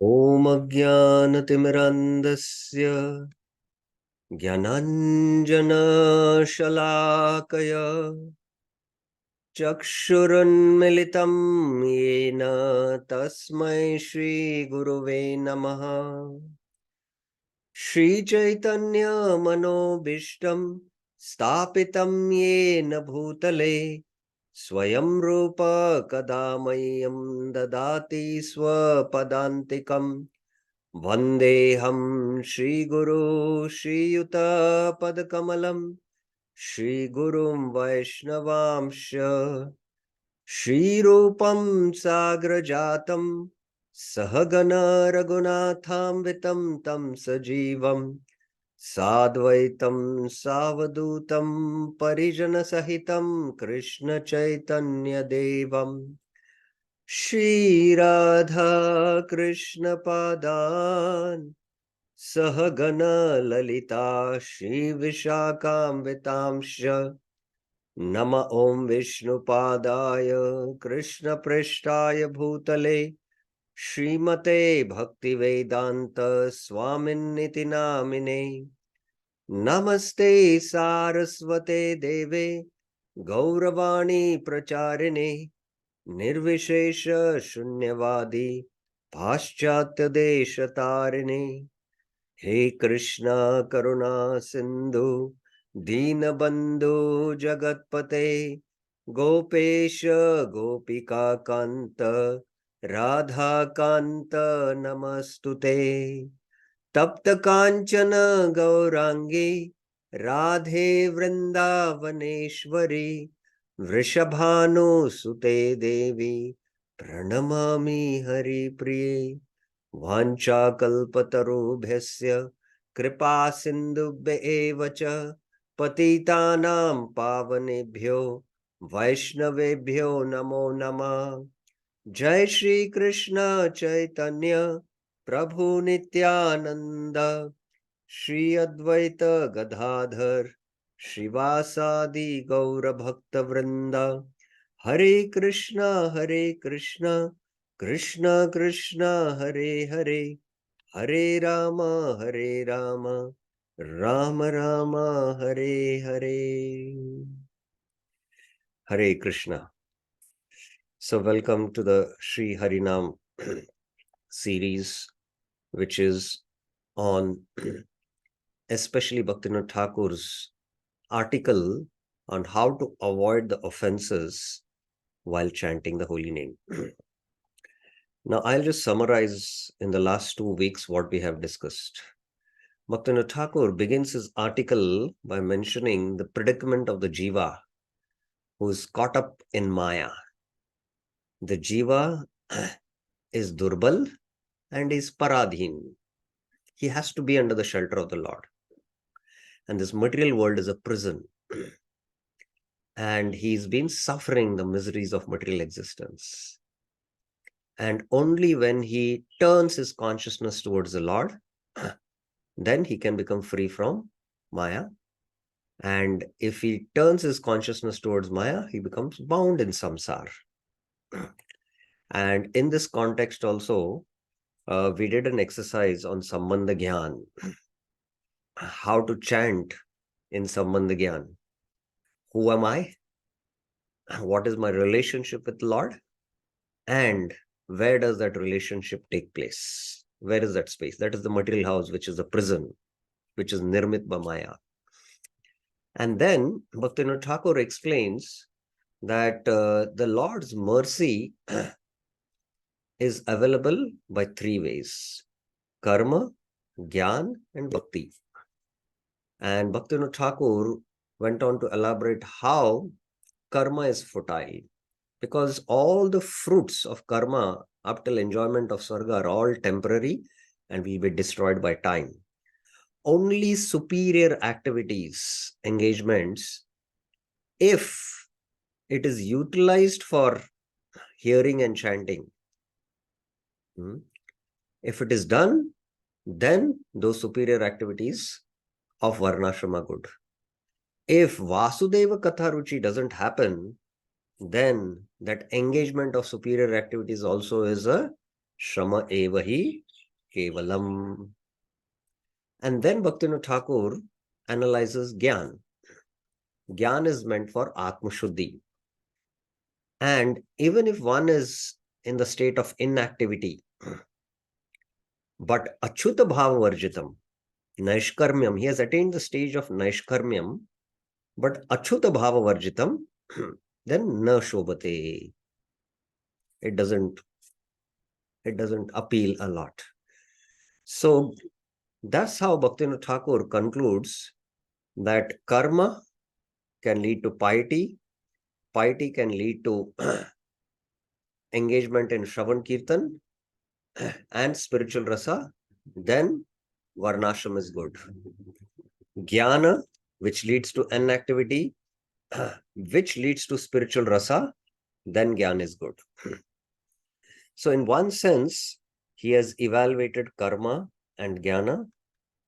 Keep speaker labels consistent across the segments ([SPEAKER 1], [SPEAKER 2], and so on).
[SPEAKER 1] ॐ अज्ञानतिमिरान्धस्य ज्ञानाञ्जनशलाकया चक्षुरुन्मिलितं येन तस्मै श्रीगुरुवे नमः। श्रीचैतन्यमनोभीष्टं स्थापितं येन भूतले स्वयं रूप कदा मह्यं ददाति स्वपदान्तिकम्। वन्देऽहं श्रीगुरो श्रीयुतपदकमलं श्रीगुरुं वैष्णवांश्च श्रीरूपं साग्रजातं सहगण रघुनाथान्वितं तं सजीवं साद्वैतं सावधूतं परिजनसहितं कृष्णचैतन्यदेवम् श्रीराधा कृष्णपादान् सहगण ललिता श्रीविशाखान्वितांश्च नम ॐ विष्णुपादाय कृष्णपृष्ठाय भूतले श्रीमते भक्तिवेदान्त स्वामिन्निति नामिने। नमस्ते सारस्वते देवे गौरवाणी प्रचारिणे निर्विशेष शून्यवादी पाश्चात्य देश तारिणे। हे कृष्णा करुणा सिंधु दीनबंधु जगतपते गोपेश गोपिका कांत राधा कांत नमस्तुते। तप्त कांचन गौरांगी राधे वृंदावनेश्वरी वृषभानुसुते देवी प्रणमामि हरिप्रिये। वाञ्छाकल्पतरुभ्यस्य कृपा सिन्धुभ्य एव च पतितानां पावनेभ्यो वैष्णवेभ्यो नमो नमः। जय श्री कृष्ण चैतन्य प्रभु नित्यानंद श्री अद्वैत गदाधर श्रीवासादि गौर भक्त वृंद। हरे Krishna Krishna Krishna Hare Hare Hare Ram Ram Ram Hare Hare. Hare Krishna. So welcome to the Sri Harinam series, which is on especially Bhaktivinoda Thakur's article on how to avoid the offenses while chanting the holy name. Now, I'll just summarize in the last 2 weeks what we have discussed. Bhaktivinoda Thakur begins his article by mentioning the predicament of the jiva who is caught up in Maya. The jiva is durbal and is paradhin. He has to be under the shelter of the Lord. And this material world is a prison. And he's been suffering the miseries of material existence. And only when he turns his consciousness towards the Lord, then he can become free from Maya. And if he turns his consciousness towards Maya, he becomes bound in samsara. And in this context also, we did an exercise on Sambandha Gyan, how to chant in Sambandha Gyan. Who am I? What is my relationship with the Lord? And where does that relationship take place? Where is that space? That is the material house, which is the prison, which is Nirmit by Maya. And then Bhaktivinoda Thakur explains that the Lord's mercy is available by 3 ways: karma, jnana, and bhakti. And Bhaktivinoda Thakur went on to elaborate how karma is futile, because all the fruits of karma up till enjoyment of Swarga are all temporary and will be destroyed by time. Only superior activities, engagements, if it is utilized for hearing and chanting, if it is done, then those superior activities of Varnashrama good. If Vasudeva Katharuchi doesn't happen, then that engagement of superior activities also is a Shrama Evahi Kevalam. And then Bhaktivinoda Thakur analyzes Gyan. Gyan is meant for Atma Shuddhi. And even if one is in the state of inactivity, but Achyuta Bhava Varjitam, Naishkarmyam, he has attained the stage of Naishkarmyam, but Achyuta Bhava Varjitam, then Na Shobhate. It doesn't appeal a lot. So that's how Bhaktivinoda Thakur concludes that karma can lead to piety, piety can lead to engagement in Shravan Kirtan and spiritual rasa, then Varnashram is good. Jnana, which leads to inactivity, which leads to spiritual rasa, then Jnana is good. So in one sense, he has evaluated karma and Jnana,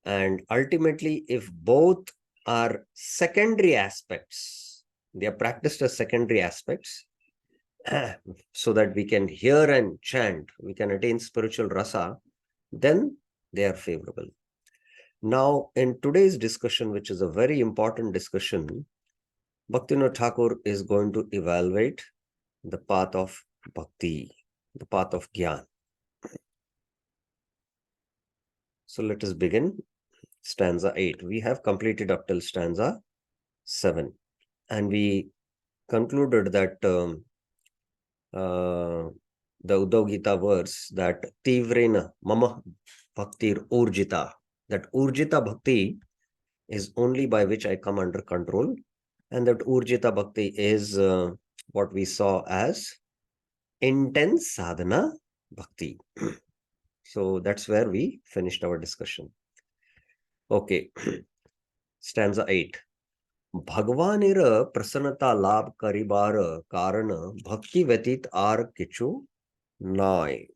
[SPEAKER 1] and ultimately, if both are secondary aspects, they are practiced as secondary aspects, so that we can hear and chant, we can attain spiritual rasa, then they are favorable. Now, in today's discussion, which is a very important discussion, Bhaktivinoda Thakur is going to evaluate the path of bhakti, the path of Gyan. So let us begin. Stanza 8. We have completed up till stanza 7. And we concluded that the Uddhav Gita verse that Tivrena Mama Bhaktir Urjita, that Urjita Bhakti is only by which I come under control, and that Urjita Bhakti is what we saw as intense sadhana bhakti. So that's where we finished our discussion. Okay, stanza 8. भगवानेर प्रसन्नता लाभ करिबार कारण भक्ति व्यतीत are किछु नाय.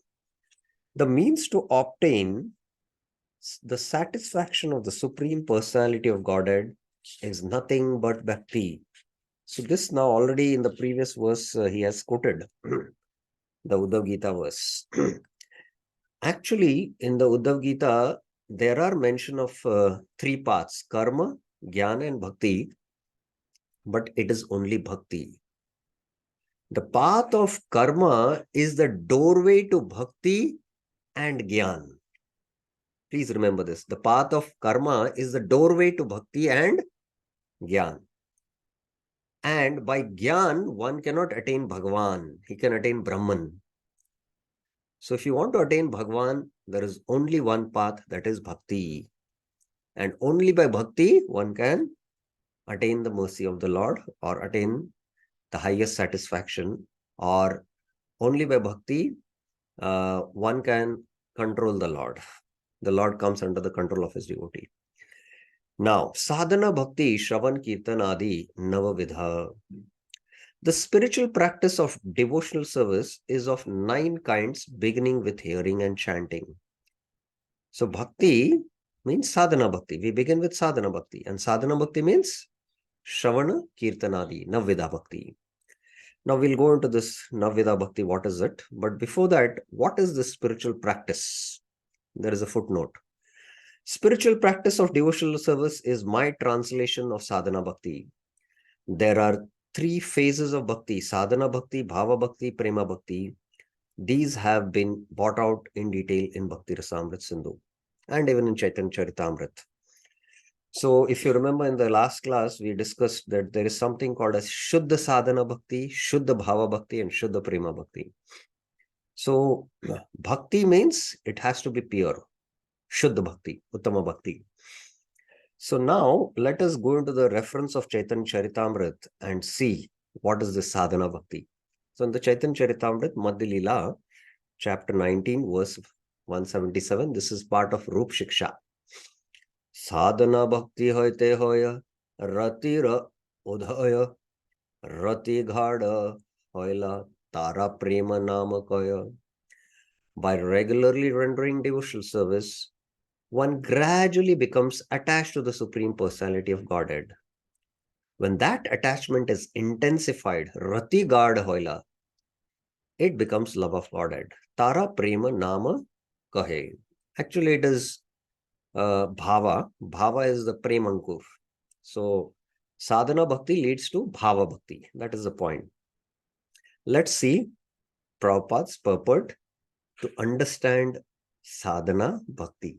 [SPEAKER 1] The means to obtain the satisfaction of the Supreme Personality of Godhead is nothing but bhakti. So this now already in the previous verse he has quoted the Uddhav Gita verse. Actually, in the Uddhav Gita, there are mention of three paths, karma, jnana and bhakti, but it is only bhakti. The path of karma is the doorway to bhakti and jnana. Please remember this. The path of karma is the doorway to bhakti and jnana. And by jnana, one cannot attain Bhagavan. He can attain Brahman. So if you want to attain Bhagavan, there is only one path, that is bhakti. And only by bhakti, one can attain the mercy of the Lord or attain the highest satisfaction, or only by bhakti, one can control the Lord. The Lord comes under the control of his devotee. Now, sadhana bhakti, shravan kirtan adi navavidha. The spiritual practice of devotional service is of 9 kinds, beginning with hearing and chanting. So bhakti means sadhana bhakti. We begin with sadhana bhakti, and sadhana bhakti means shravana kirtanadi, navvidha bhakti. Now we'll go into this navvidha bhakti, what is it? But before that, what is the spiritual practice? There is a footnote. Spiritual practice of devotional service is my translation of sadhana bhakti. There are 3 phases of bhakti: sadhana bhakti, bhava bhakti, prema bhakti. These have been brought out in detail in Bhakti Rasamrit Sindhu and even in Chaitanya Charitamrit. So if you remember in the last class, we discussed that there is something called as Shuddha Sadhana Bhakti, Shuddha Bhava Bhakti and Shuddha Prema Bhakti. So bhakti means it has to be pure. Shuddha Bhakti, Uttama Bhakti. So now let us go into the reference of Chaitanya Charitamrit and see what is this sadhana bhakti. So in the Chaitanya Charitamrit, Madhya Leela, chapter 19, verse 177, this is part of Rup Shiksha. Sadhana bhakti hoite hoya, ratira udhaya, rati ghada hoila, tara prema namakaya. By regularly rendering devotional service, one gradually becomes attached to the Supreme Personality of Godhead. When that attachment is intensified, rati gad hoila, it becomes love of Godhead. Tara prema nama kahe. Actually, it is bhava. Bhava is the premankur. So sadhana bhakti leads to bhava bhakti. That is the point. Let's see Prabhupada's purport to understand sadhana bhakti.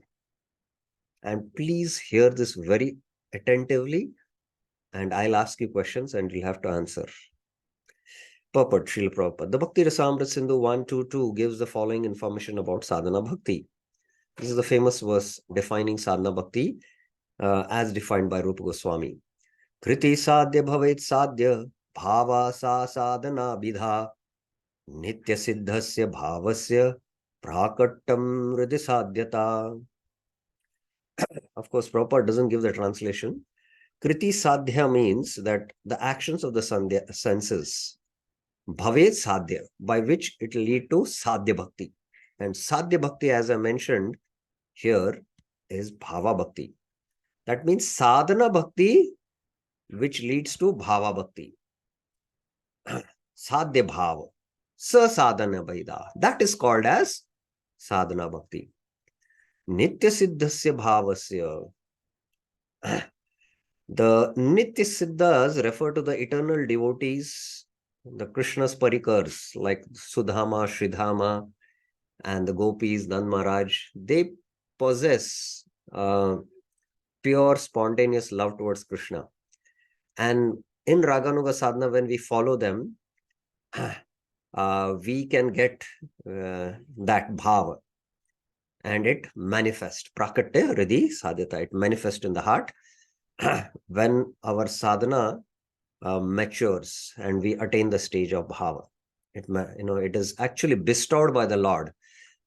[SPEAKER 1] And please hear this very attentively, and I'll ask you questions and you'll have to answer. Purport, Srila Prabhupada. The Bhakti Rasamrita Sindhu 122 gives the following information about sadhana bhakti. This is the famous verse defining sadhana bhakti as defined by Rupa Goswami. Kriti sadhya bhavet sadhya bhava sa sadhana bidha nitya siddhasya bhavasya prakattam hridi sadhyata. Of course, Prabhupada doesn't give the translation. Kriti sadhya means that the actions of the senses, bhavet sadhya, by which it will lead to sadhya bhakti. And sadhya bhakti, as I mentioned here, is bhava bhakti. That means sadhana bhakti, which leads to bhava bhakti. Sadhya bhava, sa sadhana vaida. That is called as sadhana bhakti. Nitya siddhasya bhavasya. The Nitya Siddhas refer to the eternal devotees, the Krishna's parikars like Sudhama, Shridhama, and the Gopis, Nand Maharaj. They possess pure, spontaneous love towards Krishna. And in Raganuga Sadhana, when we follow them, we can get that bhava. And it manifests. Prakatya Hridi Sadhyata. It manifests in the heart. When our sadhana matures and we attain the stage of bhava, it is actually bestowed by the Lord.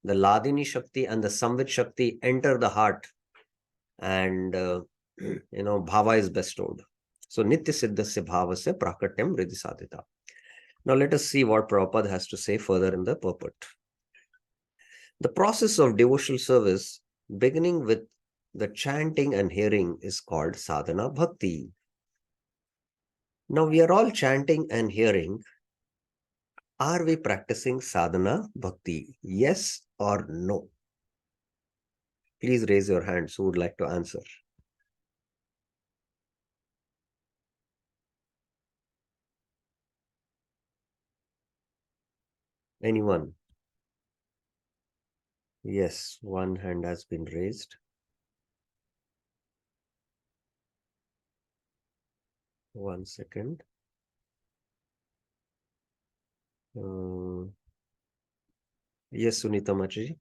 [SPEAKER 1] The Ladini Shakti and the Samvit Shakti enter the heart, and bhava is bestowed. So Nitya Siddhasya Bhavasya Prakatyam Hridi Sadhita. Now let us see what Prabhupada has to say further in the purport. The process of devotional service, beginning with the chanting and hearing, is called sadhana bhakti. Now we are all chanting and hearing. Are we practicing sadhana bhakti? Yes or no? Please raise your hands who would like to answer. Anyone? Yes, one hand has been raised. One second. Yes, Sunita Machi.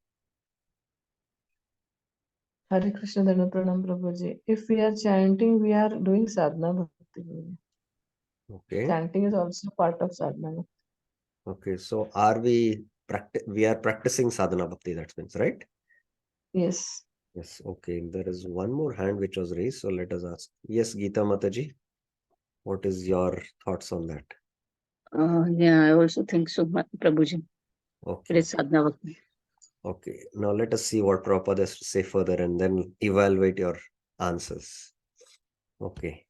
[SPEAKER 2] Hare Krishna Dana Pranam Prabhuji. If we are chanting, we are doing sadhana bhakti.
[SPEAKER 1] Okay.
[SPEAKER 2] Chanting is also part of sadhana.
[SPEAKER 1] Okay. So are we practicing sadhana bhakti? That means, right?
[SPEAKER 2] Yes.
[SPEAKER 1] Yes. Okay. There is one more hand which was raised. So let us ask. Yes, Geeta Mataji. What is your thoughts on that?
[SPEAKER 3] Yeah, I also think so, Prabhuji. It
[SPEAKER 1] Okay.
[SPEAKER 3] is sadhana bhakti.
[SPEAKER 1] Okay. Now let us see what Prabhupada has to say further and then evaluate your answers. Okay.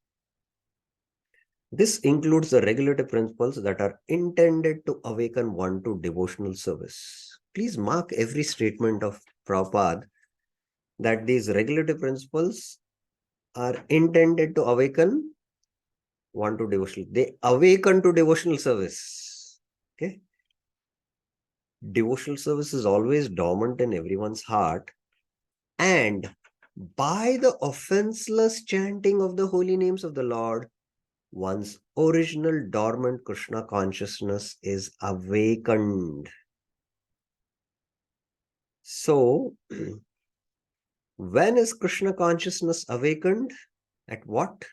[SPEAKER 1] This includes the regulative principles that are intended to awaken one to devotional service. Please mark every statement of Prabhupada that these regulative principles are intended to awaken one to devotional. They awaken to devotional service. Okay. Devotional service is always dormant in everyone's heart. And by the offenseless chanting of the holy names of the Lord, one's original dormant Krishna consciousness is awakened. So, when is Krishna consciousness awakened? At what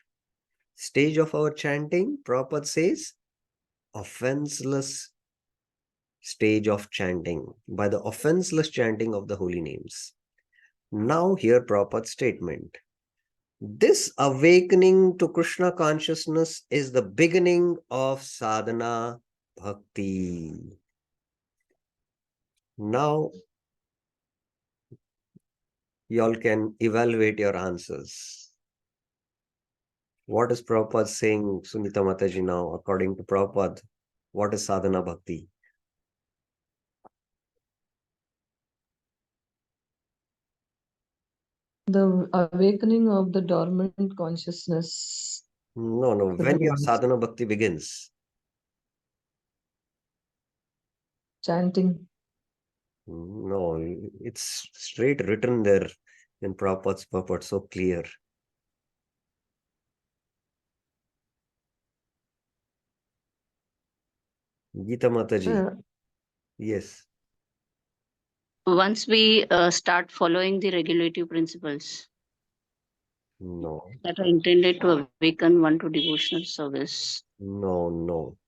[SPEAKER 1] stage of our chanting? Prabhupada says, offenseless stage of chanting, by the offenseless chanting of the holy names. Now, here Prabhupada's statement. This awakening to Krishna consciousness is the beginning of sadhana bhakti. Now, y'all can evaluate your answers. What is Prabhupada saying, Sunita Mataji, now? According to Prabhupada, what is sadhana bhakti?
[SPEAKER 2] The awakening of the dormant consciousness.
[SPEAKER 1] No, no. When your sadhana bhakti begins.
[SPEAKER 2] Chanting.
[SPEAKER 1] No, it's straight written there in Prabhupada's purport, so clear. Geeta Mataji. Yes.
[SPEAKER 3] Once we start following the regulative principles
[SPEAKER 1] No.
[SPEAKER 3] that are intended to awaken one to devotional service.
[SPEAKER 1] No, no.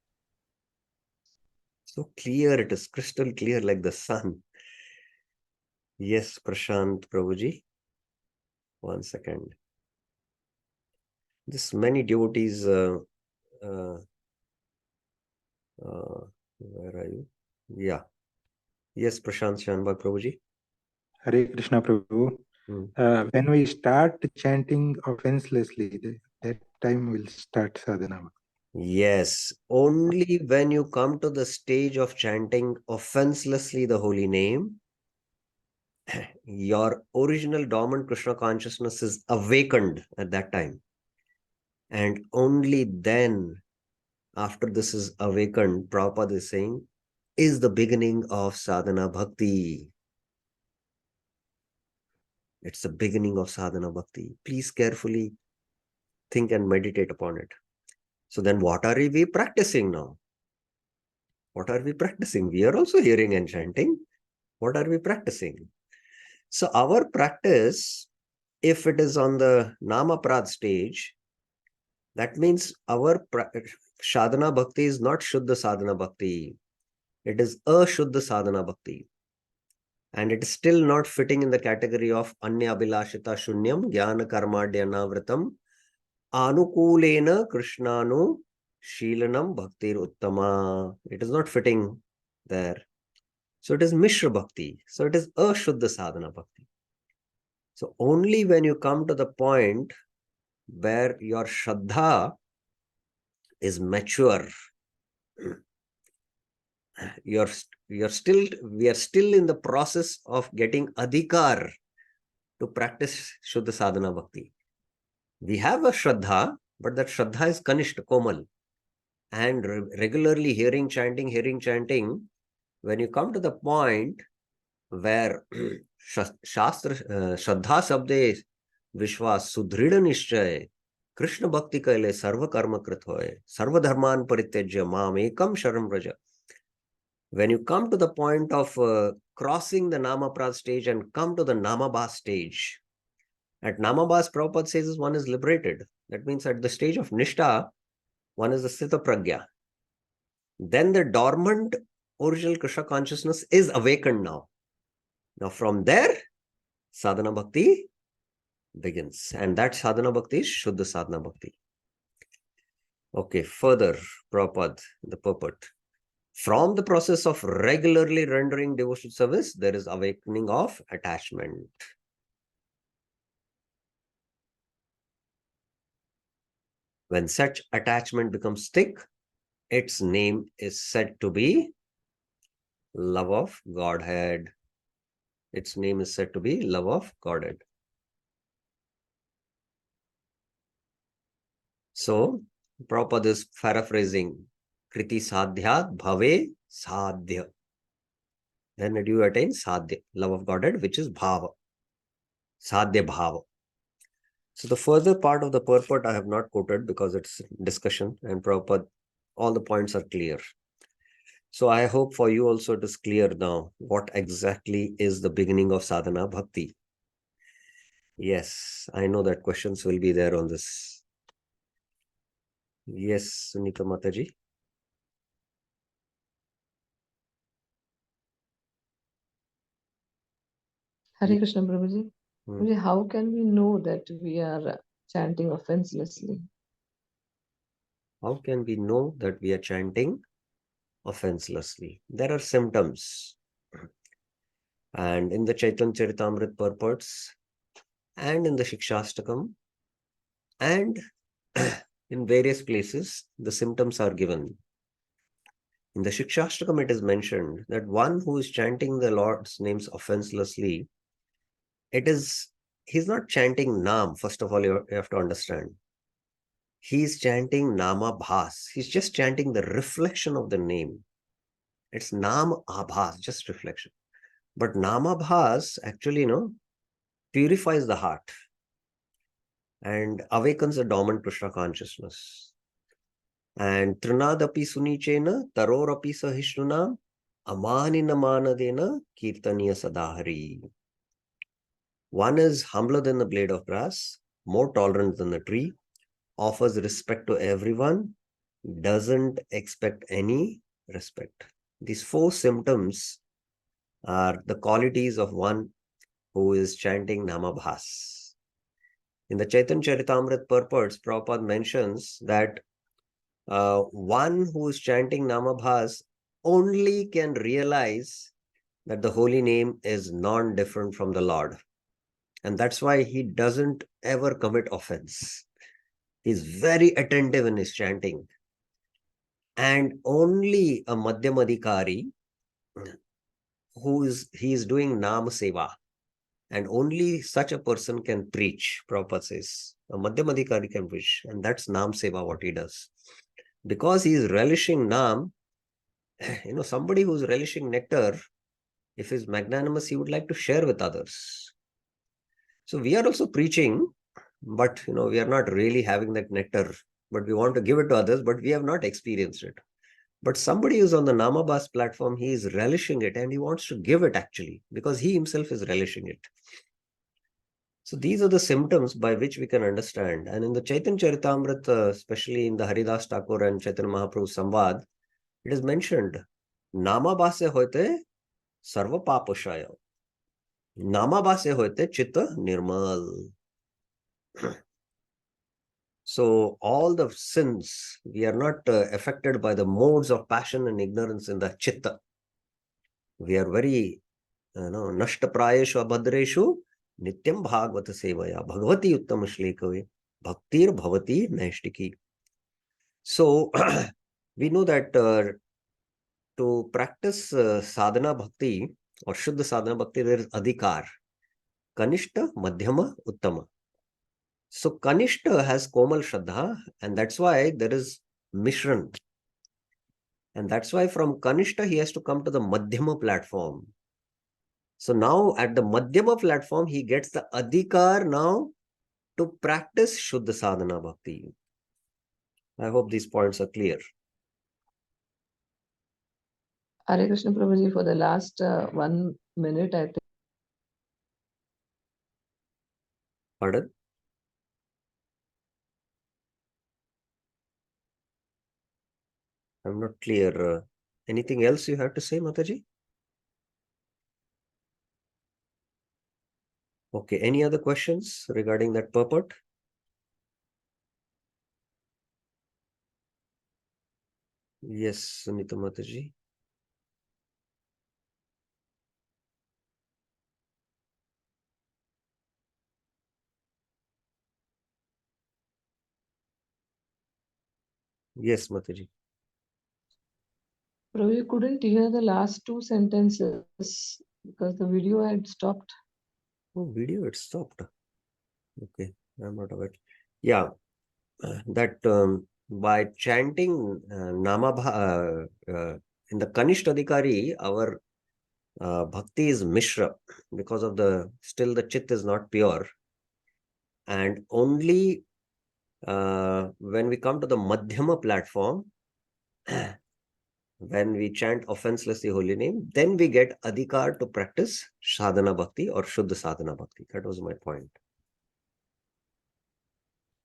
[SPEAKER 1] So clear, it is crystal clear like the sun. Yes, Prashant Prabhuji. 1 second. This many devotees, where are you? Yeah. Yes, Prashant Shanbhag Prabhuji.
[SPEAKER 4] Hare Krishna Prabhu.
[SPEAKER 1] Hmm.
[SPEAKER 4] When we start chanting offenselessly, that time will start sadhana.
[SPEAKER 1] Yes, only when you come to the stage of chanting offenselessly the holy name, your original dormant Krishna consciousness is awakened at that time. And only then, after this is awakened, Prabhupada is saying, is the beginning of sadhana bhakti. It's the beginning of sadhana bhakti. Please carefully think and meditate upon it. So then what are we practicing now? What are we practicing? We are also hearing and chanting. What are we practicing? So our practice, if it is on the Namaprad stage, that means our sadhana bhakti is not Shuddha sadhana bhakti. It is Ashuddha sadhana bhakti. And it is still not fitting in the category of Anya Abhilashita Shunyam Jnana Karmadyanavritam Anukulena Krishnanu Sheelanam Bhaktir Uttama. It is not fitting there. So it is Mishra Bhakti. So it is Ashuddha sadhana bhakti. So only when you come to the point where your Shraddha is mature, we are still in the process of getting adhikar to practice Shuddha sadhana bhakti. We have a Shraddha, but that Shraddha is Kanishta Komal. And regularly hearing chanting, when you come to the point where Shastra, Shraddha Sabde Vishwas Sudhrida Nishchay Krishna Bhakti Kaile Sarva Karma Krit Hoye Sarva Dharman Parityajya Mam Ekam Sharam Raja. When you come to the point of crossing the Namaprad stage and come to the Namabhas stage, at Namabhas, Prabhupada says one is liberated. That means at the stage of Nishtha, one is the Sthita Pragya. Then the dormant original Krishna consciousness is awakened now. Now from there, sadhana bhakti begins. And that sadhana bhakti is Shuddha sadhana bhakti. Okay, further, Prabhupada, the purport. From the process of regularly rendering devotional service, there is awakening of attachment. When such attachment becomes thick, its name is said to be love of Godhead. Its name is said to be love of Godhead. So, Prabhupada is paraphrasing Kriti Sadhyat Bhave Sadhya. Then you attain Sadhya, love of Godhead, which is Bhava. Sadhya Bhava. So the further part of the purport I have not quoted because it's discussion and Prabhupada, all the points are clear. So I hope for you also it is clear now what exactly is the beginning of sadhana bhakti. Yes, I know that questions will be there on this. Yes, Sunita Mataji.
[SPEAKER 2] Hare Krishna Prabhuji. How can we know that we are chanting offenselessly?
[SPEAKER 1] How can we know that we are chanting offenselessly? There are symptoms. And in the Chaitanya Charitamrita purports and in the Shikshastakam and in various places, the symptoms are given. In the Shikshastakam, it is mentioned that one who is chanting the Lord's names offenselessly, it is he's not chanting Nam. First of all, you have to understand. He's chanting Nama Bhas. He's just chanting the reflection of the name. It's Nam Abhas, just reflection. But Nama Bhas actually, purifies the heart and awakens the dormant Krishna consciousness. And Trinadapi Sunichena, Tarorapi Sahishnunam, Amanina Manadena, Kirtaniya Sadahari. One is humbler than the blade of grass, more tolerant than the tree, offers respect to everyone, doesn't expect any respect. These 4 symptoms are the qualities of one who is chanting Namabhas. In the Chaitanya Charitamrita purports, Prabhupada mentions that one who is chanting Namabhas only can realize that the holy name is non-different from the Lord. And that's why he doesn't ever commit offense. He's very attentive in his chanting. And only a Madhyamadikari he is doing Nam Seva. And only such a person can preach, Prabhupada says. A Madhyamadikari can preach. And that's Nam Seva, what he does. Because he is relishing Nam, somebody who's relishing nectar, if he's magnanimous, he would like to share with others. So we are also preaching, but we are not really having that nectar, but we want to give it to others, but we have not experienced it. But somebody who's on the Namabas platform, he is relishing it and he wants to give it actually, because he himself is relishing it. So these are the symptoms by which we can understand. And in the Chaitanya Charitamrita, especially in the Haridas Thakur and Chaitanya Mahaprabhu Samvad, it is mentioned, Namabase hoite sarva papashaya. Namabase hoite chitta nirmal. So all the sins, we are not affected by the modes of passion and ignorance in the chitta. We are very, nashta prayeshu abhadreshu nityam bhagavata sevaya bhagavati uttam shlekave bhaktir bhavati naishtiki. So we know that to practice sadhana bhakti or shuddha sadhana bhakti, there is adhikar, kanishta, madhyama, uttama. So Kanishta has Komal Shraddha, and that's why there is Mishran. And that's why from Kanishta he has to come to the Madhyama platform. So now at the Madhyama platform, he gets the Adhikar now to practice Shuddha Sadhana Bhakti. I hope these points are clear.
[SPEAKER 2] Hare Krishna Prabhuji, for the last 1 minute, I think.
[SPEAKER 1] Pardon? I'm not clear. Anything else you have to say, Mataji? Okay, any other questions regarding that purport? Yes, Sunita Mataji. Yes, Mataji.
[SPEAKER 2] Prabhuji couldn't hear the last 2 sentences because the video had stopped.
[SPEAKER 1] Oh, video, it stopped. Okay, I'm not aware. Yeah, that by chanting in the Kanishta Adhikari, our bhakti is Mishra because of still the chit is not pure. And only when we come to the Madhyama platform, when we chant offenseless the holy name, then we get adhikar to practice sadhana bhakti or shuddha sadhana bhakti. That was my point.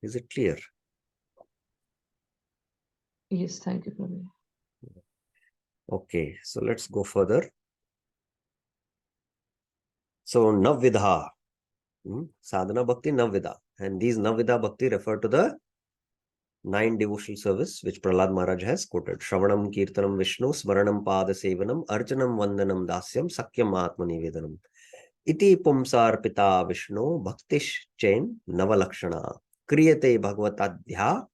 [SPEAKER 1] Is it clear?
[SPEAKER 2] Yes, thank you, Prabhuji.
[SPEAKER 1] Okay, so let's go further. So Navvidha, sadhana bhakti Navvidha, and these Navvidha bhakti refer to the 9 devotional service which Prahlad Maharaj has quoted. Shravanam, Kirtanam, Vishnu, Smaranam, Pada Sevanam, Archanam, Vandanam, Dasyam, Sakyam, Atma Nivedanam. Iti Pumsar Pita Vishnu, Bhaktish Chain, Navalakshana, Kriyate Bhagavatadhya,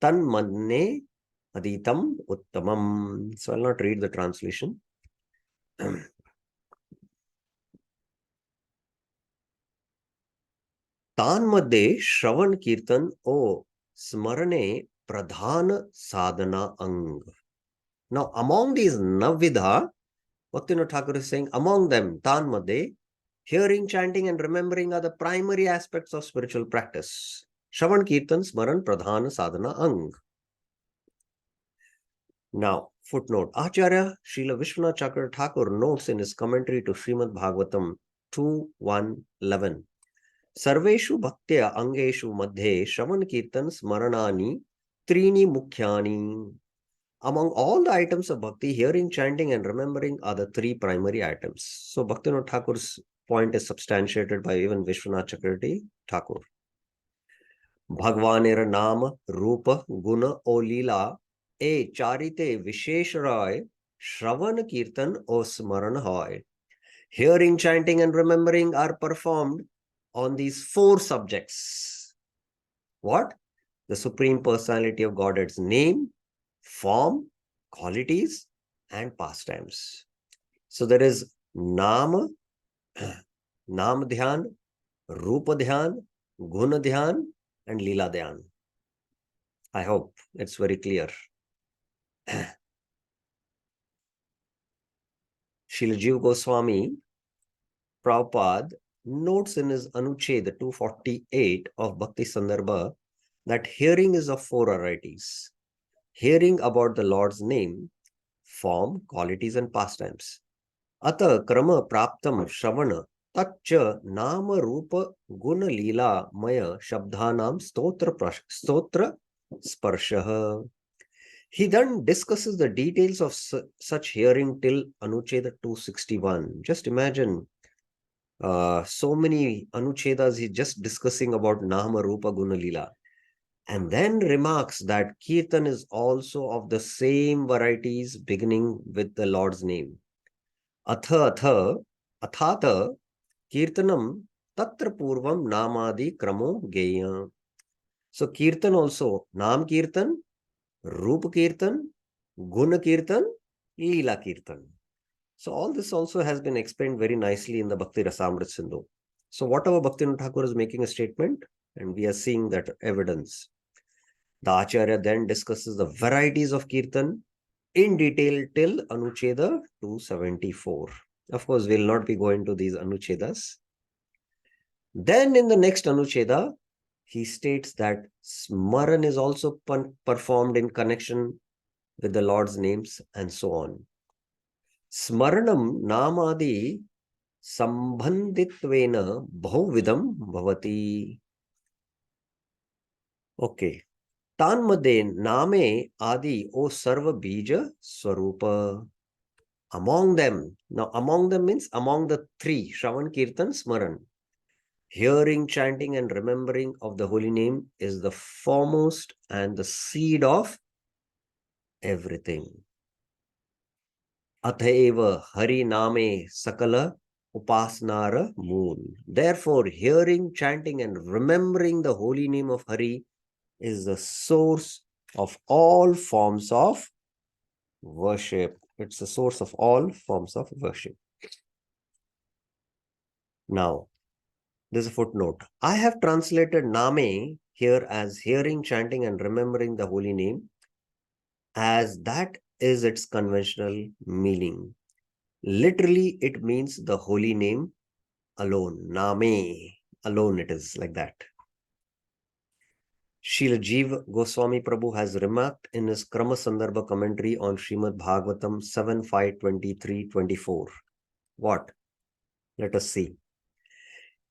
[SPEAKER 1] Tan Manne Aditam Uttamam. So I'll not read the translation. तान्मध्ये श्रवण कीर्तन ओ स्मरणे pradhana sadhana ang. Now, among these Navvidha, Bhaktivinoda Thakur is saying, among them, Tanmadhe, hearing, chanting, and remembering are the primary aspects of spiritual practice. Shravan, Kirtan, Smaran, Pradhana, Sadhana, Ang. Now, footnote. Acharya Srila Vishwanath Chakravarti Thakur notes in his commentary to Srimad Bhagavatam 2.1.11. Sarveshu bhaktya angeshu madhe Shravan, Kirtan, Smaranani, Trini Mukhyani. Among all the items of bhakti, hearing, chanting, and remembering are the three primary items. So, Bhaktivinoda Thakur's point is substantiated by even Vishwanath Chakravarti Thakur. Bhagwanera Nama, Rupa, Guna, O Leela, E Charite Vishesh Rai, Shravan Kirtan O Smaran Hoy. Hearing, chanting, and remembering are performed on these four subjects. What? The Supreme Personality of Godhead's name, form, qualities, and pastimes. So there is Nama, Nam Dhyan, Rupa Dhyan, Guna Dhyan, and Leela Dhyan. I hope it's very clear. Srila Jiva Goswami Prabhupada notes in his Anucheda 248 of Bhakti Sandarbha that hearing is of four varieties. Hearing about the Lord's name, form, qualities, and pastimes. Ata krama praptam shravana taccha nama rupa guna lila maya shabdhanam stotra sparshaha. He then discusses the details of such hearing till Anucheda 261. Just imagine so many Anuchedas he's just discussing about Nama Rupa Guna Lila. And then remarks that Kirtan is also of the same varieties beginning with the Lord's name. Athata Kirtanam Tatra Purvam Namadi Kramo Geya. So Kirtan also, Nam Kirtan, Rupa Kirtan, Guna Kirtan, Leela Kirtan. So all this also has been explained very nicely in the Bhakti Rasamrita Sindhu. So whatever Bhaktivinoda Thakur is making a statement, and we are seeing that evidence. The Acharya then discusses the varieties of Kirtan in detail till Anucheda 274. Of course, we'll not be going to these Anuchedas. Then in the next Anucheda, he states that Smaran is also performed in connection with the Lord's names and so on. Smaranam namadi sambhanditvena bhavidam bhavati. Okay. Tanmade name adi o sarva bija swarupa. Among them, now among them means among the three, Shravan, Kirtan, Smaran. Hearing, chanting, and remembering of the holy name is the foremost and the seed of everything. Athaeva Hari Name Sakala Upasnara Mool. Therefore, hearing, chanting, and remembering the holy name of Hari is the source of all forms of worship. It's the source of all forms of worship. Now, there's a footnote. I have translated Name here as hearing, chanting, and remembering the holy name, as that is its conventional meaning. Literally, it means the holy name alone. Name alone, it is like that. Srila Jiva Goswami Prabhu has remarked in his Krama Sandarbha commentary on Srimad Bhagavatam 7.5.23.24. What? Let us see.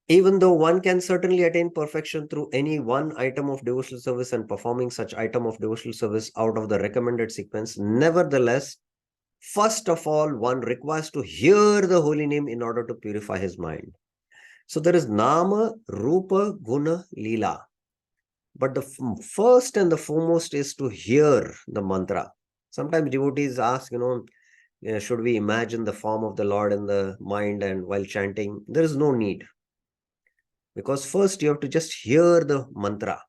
[SPEAKER 1] Even though one can certainly attain perfection through any one item of devotional service and performing such item of devotional service out of the recommended sequence, nevertheless, first of all, one requires to hear the holy name in order to purify his mind. So there is Nama, Rupa, Guna, Leela. But the first and the foremost is to hear the mantra. Sometimes devotees ask, should we imagine the form of the Lord in the mind and while chanting? There is no need. Because first you have to just hear the mantra.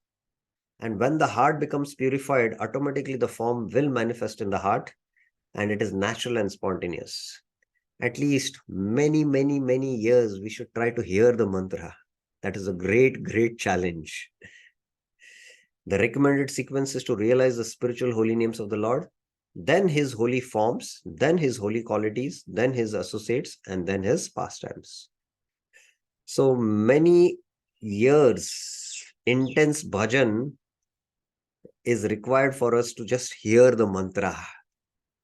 [SPEAKER 1] And when the heart becomes purified, automatically the form will manifest in the heart and it is natural and spontaneous. At least many years we should try to hear the mantra. That is a great, great challenge. The recommended sequence is to realize the spiritual holy names of the Lord, then his holy forms, then his holy qualities, then his associates, and then his pastimes. So many years, intense bhajan is required for us to just hear the mantra.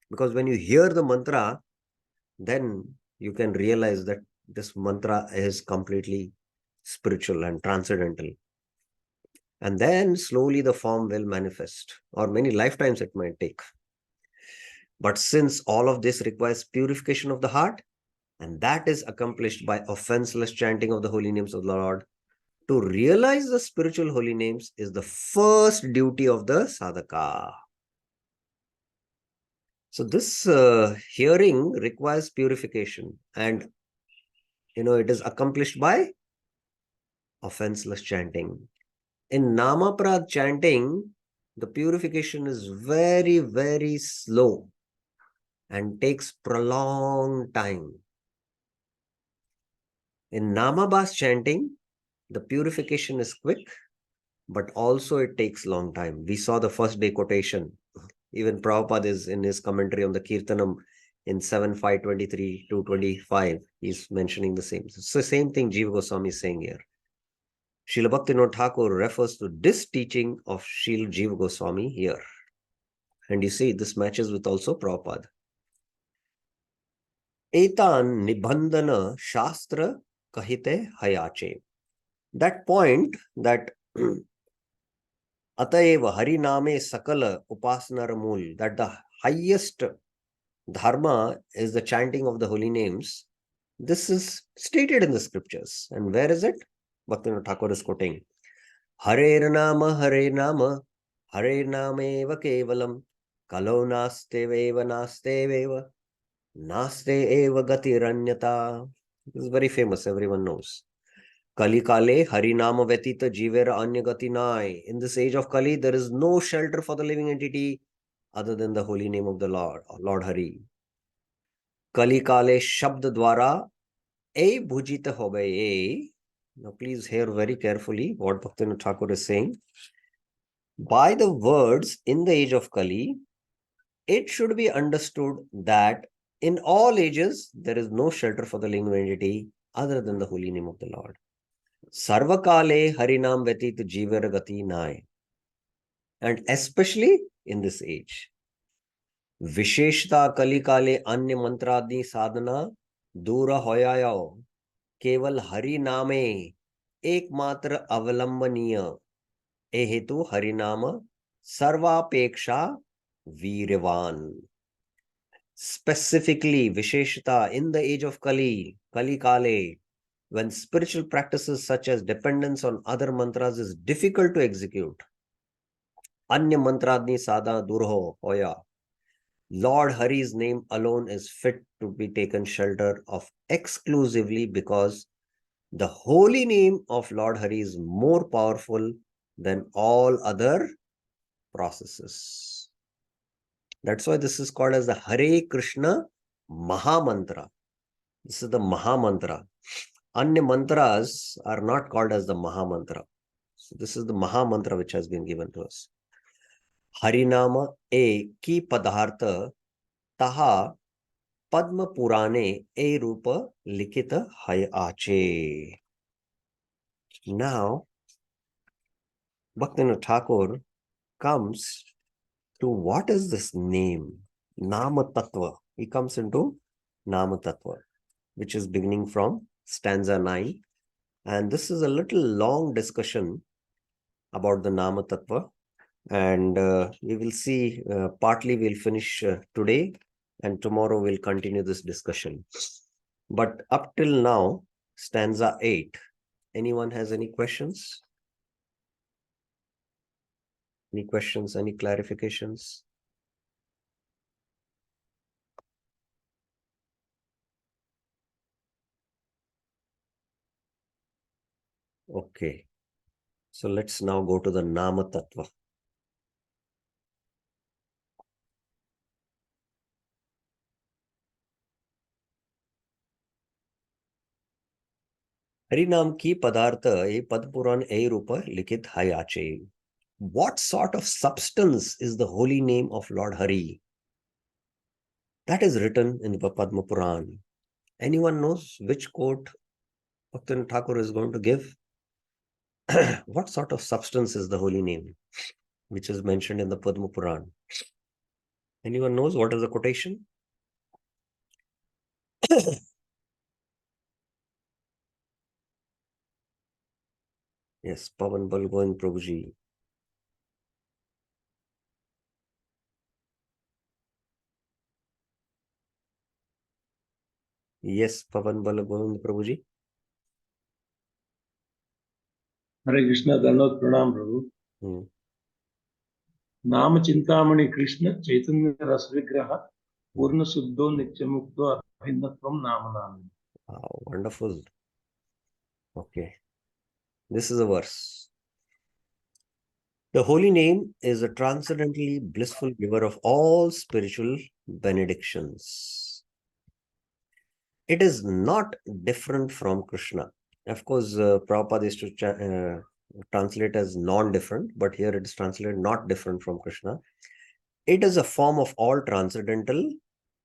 [SPEAKER 1] Because when you hear the mantra, then you can realize that this mantra is completely spiritual and transcendental. And then slowly the form will manifest, or many lifetimes it might take. But since all of this requires purification of the heart, and that is accomplished by offenseless chanting of the holy names of the Lord, to realize the spiritual holy names is the first duty of the sadhaka. So this hearing requires purification, and it is accomplished by offenseless chanting. In Namaprad chanting, the purification is very, very slow and takes prolonged time. In Namabhas chanting, the purification is quick, but also it takes long time. We saw the first day quotation. Even Prabhupada is in his commentary on the Kirtanam in 7.5.23 to 25. He's mentioning the same. It's the same thing Jiva Goswami is saying here. Srila Bhaktivinoda Thakur refers to this teaching of Srila Jiva Goswami here. And you see, this matches with also Prabhupada. Etan Nibandhana Shastra Kahite Hayache. That point that Atayeva Hariname Sakala Upasana Mul, that the highest dharma is the chanting of the holy names. This is stated in the scriptures. And where is it? Bhaktivinoda Thakur is quoting, Hare Nama, Hare Nama, Hare Nameva Kevalam, Kalo Nasteveva Nasteveva, Naste Eva Gatiranyata. This is very famous, everyone knows. Kali Kale, Harinama Vetita Jivera Anya Gatinai. In this age of Kali, there is no shelter for the living entity other than the holy name of the Lord, Lord Hari. Kali Kale Shabd Dwara E Bhujita Hobe. Now please hear very carefully what Bhaktivinoda Thakur is saying. By the words in the age of Kali, it should be understood that in all ages, there is no shelter for the living entity other than the holy name of the Lord. Sarvakale Harinam Vetit Jivera Gati Nai. And especially in this age. Visheshta Kali Kale Anya Mantradni Sadhana Dura Hoyayao Keval Hari Name Ekmatra Avalambaniya Ehetu Harinama Sarvapeksha Virvan. Specifically, Visheshta in the age of Kali, Kali Kale, when spiritual practices such as dependence on other mantras is difficult to execute. Anya mantradni sada durho hoya. Lord Hari's name alone is fit to be taken shelter of exclusively because the holy name of Lord Hari is more powerful than all other processes. That's why this is called as the Hare Krishna Maha Mantra. This is the Maha Mantra. Anya mantras are not called as the Maha Mantra. So this is the Maha Mantra which has been given to us. Harinama e ki padartha taha Padma Purane e rupa likita hay ache. Now, Bhaktivinoda Thakur comes to what is this name? Nama Tattva. He comes into Nama Tattva, which is beginning from stanza 9. And this is a little long discussion about the Nama Tattva. And we will see, partly we'll finish today, and tomorrow we'll continue this discussion. But up till now, stanza 8. Anyone has any questions? Any questions, any clarifications? Okay. So let's now go to the Nama Tattva. हरिनाम की पदार्थ ये पद पुराण ए रूप लिखित है आचे. What sort of substance is the holy name of Lord Hari? That is written in the Padma Puran. Anyone knows which quote Bhaktivinoda Thakur is going to give? What sort of substance is the holy name which is mentioned in the Padma Puran? Anyone knows what is the quotation? Yes, Pavan Balgoin Prabhuji. Yes, Pavan Balgoin Prabhuji.
[SPEAKER 5] हरे कृष्ण धन्यवाद प्रणाम प्रभु.
[SPEAKER 1] Hmm.
[SPEAKER 5] नाम चिंतामणि कृष्ण चैतन्य रस विग्रह पूर्ण शुद्धो नित्य मुक्तो अभिन्नत्वम नाम नाम.
[SPEAKER 1] Wow, wonderful. Okay, this is a verse. The holy name is a transcendently blissful giver of all spiritual benedictions. It is not different from Krishna. Of course, Prabhupada is to translate as non-different, but here it is translated not different from Krishna. It is a form of all transcendental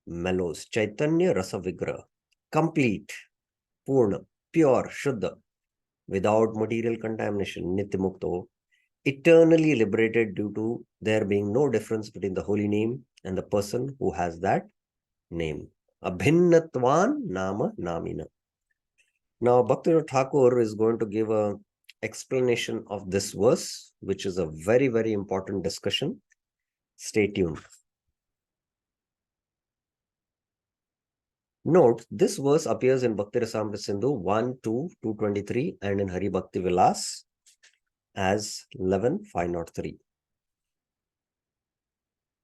[SPEAKER 1] mellows. Chaitanya Rasa Vigraha. Complete, Purna, pure, Shuddha, without material contamination, Nityamukto, eternally liberated due to there being no difference between the holy name and the person who has that name. Abhinnatvan Nama Namina. Now, Bhaktivinoda Thakur is going to give an explanation of this verse, which is a very, very important discussion. Stay tuned. Note, this verse appears in Bhakti Rasamrita Sindhu 1, 2, 223 and in Hari Bhakti Vilas as 11,503.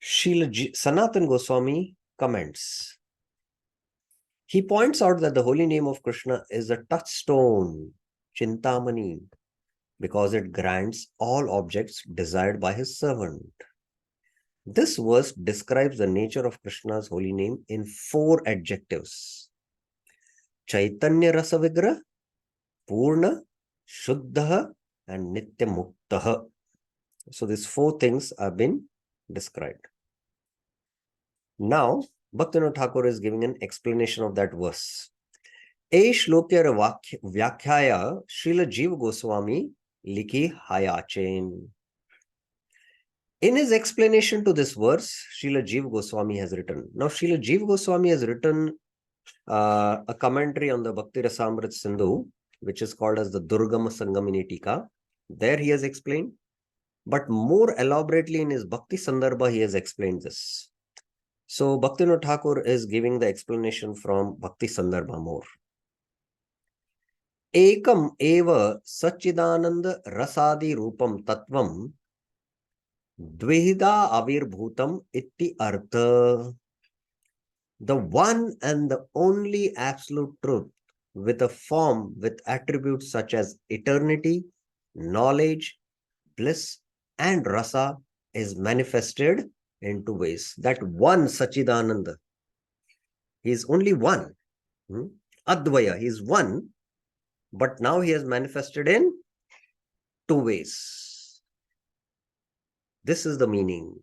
[SPEAKER 1] Srila Sanatan Goswami comments. He points out that the holy name of Krishna is a touchstone, Chintamani, because it grants all objects desired by his servant. This verse describes the nature of Krishna's holy name in 4 adjectives. Chaitanya Rasa Vigraha, Purna, Shuddha, and Nitya Muktaha. So these 4 things have been described. Now, Bhaktivinoda Thakur is giving an explanation of that verse. A Shlokya Vyakhyaya Srila Jiva Goswami Likhi Hayachen. In his explanation to this verse, Srila Jiva Goswami has written. Now, Srila Jiva Goswami has written a commentary on the Bhakti Rasamrita Sindhu, which is called as the Durgama Sangamini Tika. There he has explained, but more elaborately in his Bhakti Sandarbha, he has explained this. So, Bhaktivinoda Thakur is giving the explanation from Bhakti Sandarbha more. Ekam eva Sachidananda Rasadi Rupam Tattvam Dvihida Avirbhutam Itti Artha. The one and the only absolute truth with a form with attributes such as eternity, knowledge, bliss, and rasa is manifested in 2 ways. That one Sachidananda, he is only one. Advaya, he is one, but now he has manifested in 2 ways. This is the meaning.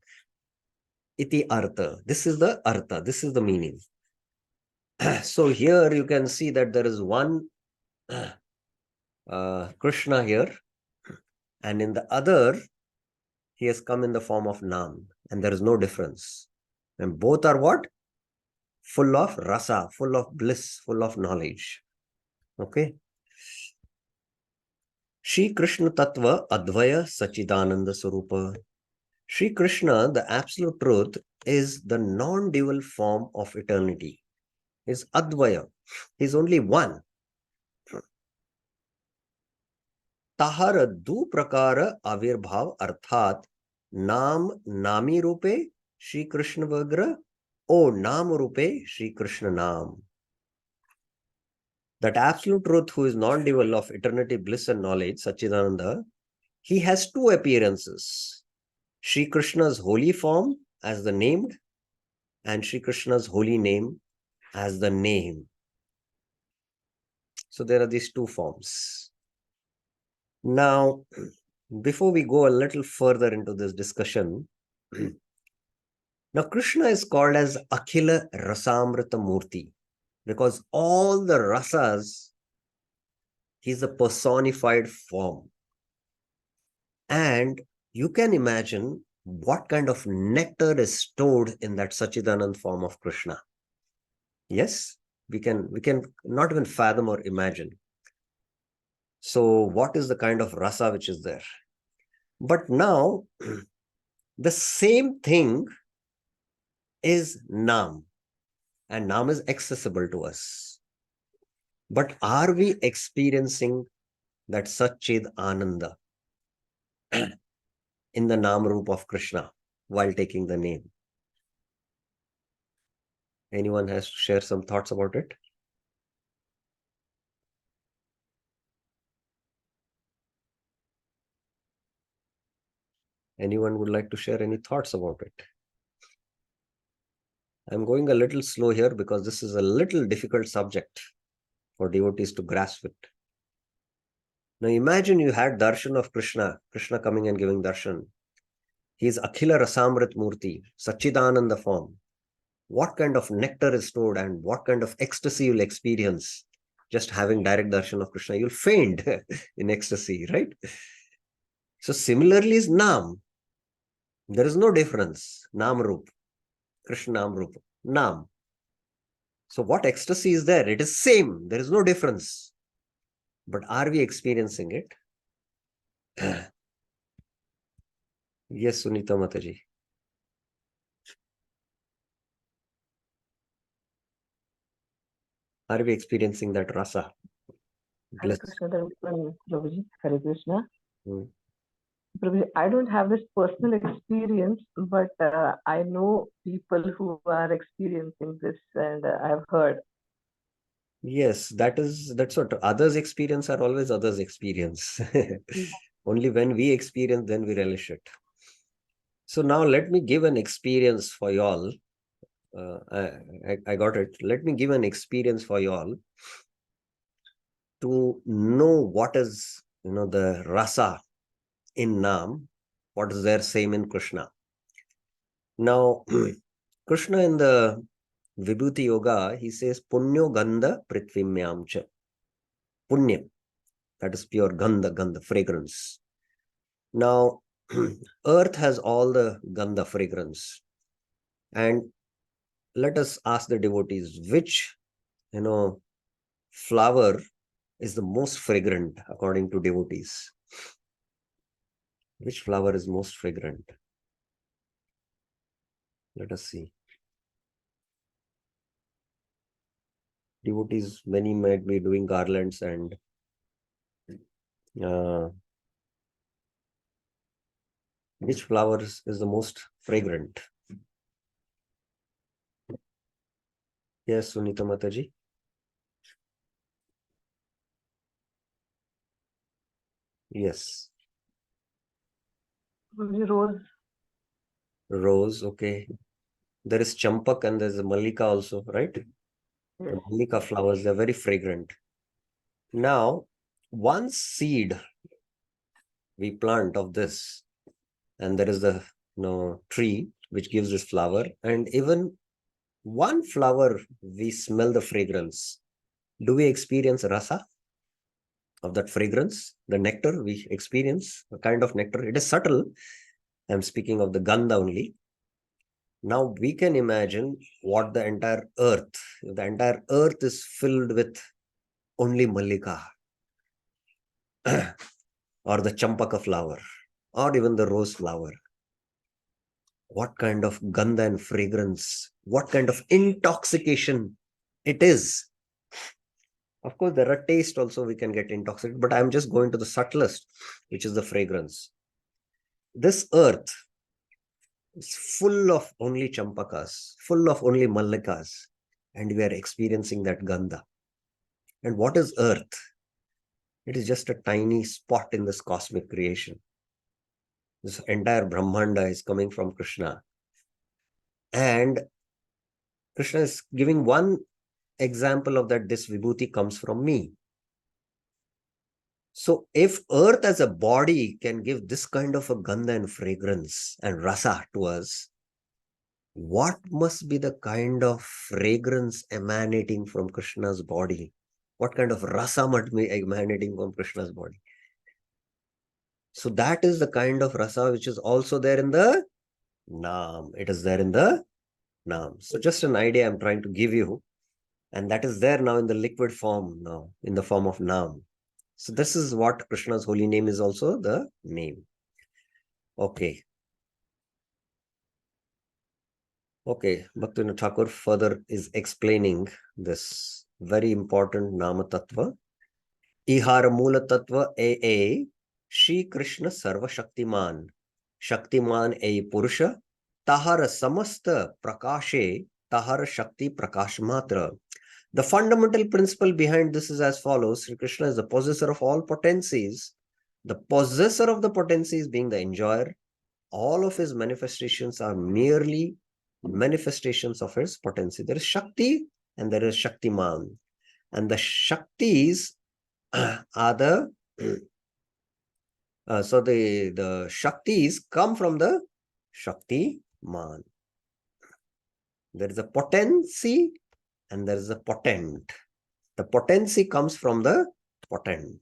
[SPEAKER 1] Iti artha. This is the artha. This is the meaning. So here you can see that there is one Krishna here, and in the other, he has come in the form of Nam, and there is no difference. And both are what? Full of rasa, full of bliss, full of knowledge. Okay. Shri Krishna Tattva Advaya Sachidananda Sarupa. Shri Krishna, the absolute truth, is the non-dual form of eternity. Is Advaya. He is only one. Tahar du prakara avirbhav arthat Nam Nami Rupe Shri Krishna Vagra O Nam Rupe Shri Krishna Nam. That absolute truth who is non-dual of eternity, bliss and knowledge, Sachidananda, he has 2 appearances. Shri Krishna's holy form as the named and Shri Krishna's holy name as the name. So there are these two forms. Now, before we go a little further into this discussion, now Krishna is called as Akhila Rasamrita Murti because all the rasas, he's a personified form. And you can imagine what kind of nectar is stored in that Sachidanand form of Krishna. Yes, we can not even fathom or imagine. So what is the kind of rasa which is there? But now, the same thing is Nam, and Nam is accessible to us. But are we experiencing that Satchid Ananda in the Nam Roop of Krishna while taking the name? Anyone has to share some thoughts about it? Anyone would like to share any thoughts about it? I'm going a little slow here because this is a little difficult subject for devotees to grasp it. Now imagine you had darshan of Krishna coming and giving darshan. He is Akhila Rasamrit Murti, Sachidananda form. What kind of nectar is stored and what kind of ecstasy you'll experience just having direct darshan of Krishna. You'll faint in ecstasy, right? So similarly is Nam. There is no difference. Nam Roop, Krishna Nam Roop, Nam. So what ecstasy is there? It is same. There is no difference. But are we experiencing it? Yes, Sunita Mataji. Are we experiencing that rasa?
[SPEAKER 2] Hare
[SPEAKER 1] Bliss.
[SPEAKER 2] Krishna, Prabhuji. Hare Krishna.
[SPEAKER 1] Hmm.
[SPEAKER 2] Prabhuji, I don't have this personal experience, but I know people who are experiencing this, and I've heard.
[SPEAKER 1] Yes, that's what others experience are always others experience. Only when we experience, then we relish it. So now let me give an experience for y'all. I got it. Let me give an experience for y'all to know what is, the rasa in Nam, what is there same in Krishna. Now, Krishna in the Vibhuti Yoga, he says, Punyo Gandha Prithvimyamcha. Punya, that is pure Gandha, fragrance. Now, earth has all the Gandha fragrance. And let us ask the devotees, which, flower is the most fragrant according to devotees? Which flower is most fragrant? Let us see. Devotees, many might be doing garlands and which flower is the most fragrant? Yes, Sunita Mataji. Yes.
[SPEAKER 2] Prabhuji, rose.
[SPEAKER 1] Rose, okay. There is champak and there's a mallika also, right?
[SPEAKER 2] Yes.
[SPEAKER 1] The mallika flowers, they're very fragrant. Now, one seed we plant of this, and there is the tree which gives this flower, and even one flower we smell the fragrance. Do we experience rasa of that fragrance? The nectar we experience, a kind of nectar. It is subtle. I'm speaking of the gandha only. Now we can imagine what the entire earth is filled with only mallika or the champaka flower or even the rose flower. What kind of gandha and fragrance, what kind of intoxication it is. Of course, there are taste also we can get intoxicated, but I'm just going to the subtlest, which is the fragrance. This earth is full of only champakas, full of only mallikas, and we are experiencing that gandha. And what is earth? It is just a tiny spot in this cosmic creation. This entire Brahmanda is coming from Krishna. And Krishna is giving one example of that this vibhuti comes from me. So if earth as a body can give this kind of a gandha and fragrance and rasa to us, what must be the kind of fragrance emanating from Krishna's body? What kind of rasa must be emanating from Krishna's body? So that is the kind of rasa which is also there in the Naam. It is there in the Naam. So just an idea I'm trying to give you. And that is there now in the liquid form now, in the form of Naam. So this is what Krishna's holy name is also the name. Okay. Okay, Bhaktivinoda Thakur further is explaining this very important Nama Tattva. Ihara Mula Tattva A. Shri Krishna Sarva Shaktiman. Shaktiman A. Purusha. Tahara Samasta Prakashe. Tahara Shakti Prakash Matra. The fundamental principle behind this is as follows. Sri Krishna is the possessor of all potencies. The possessor of the potencies being the enjoyer. All of his manifestations are merely manifestations of his potency. There is Shakti and there is Shaktiman. And the Shaktis are the so the Shaktis come from the Shaktiman. There is a potency and there is a potent. The potency comes from the potent.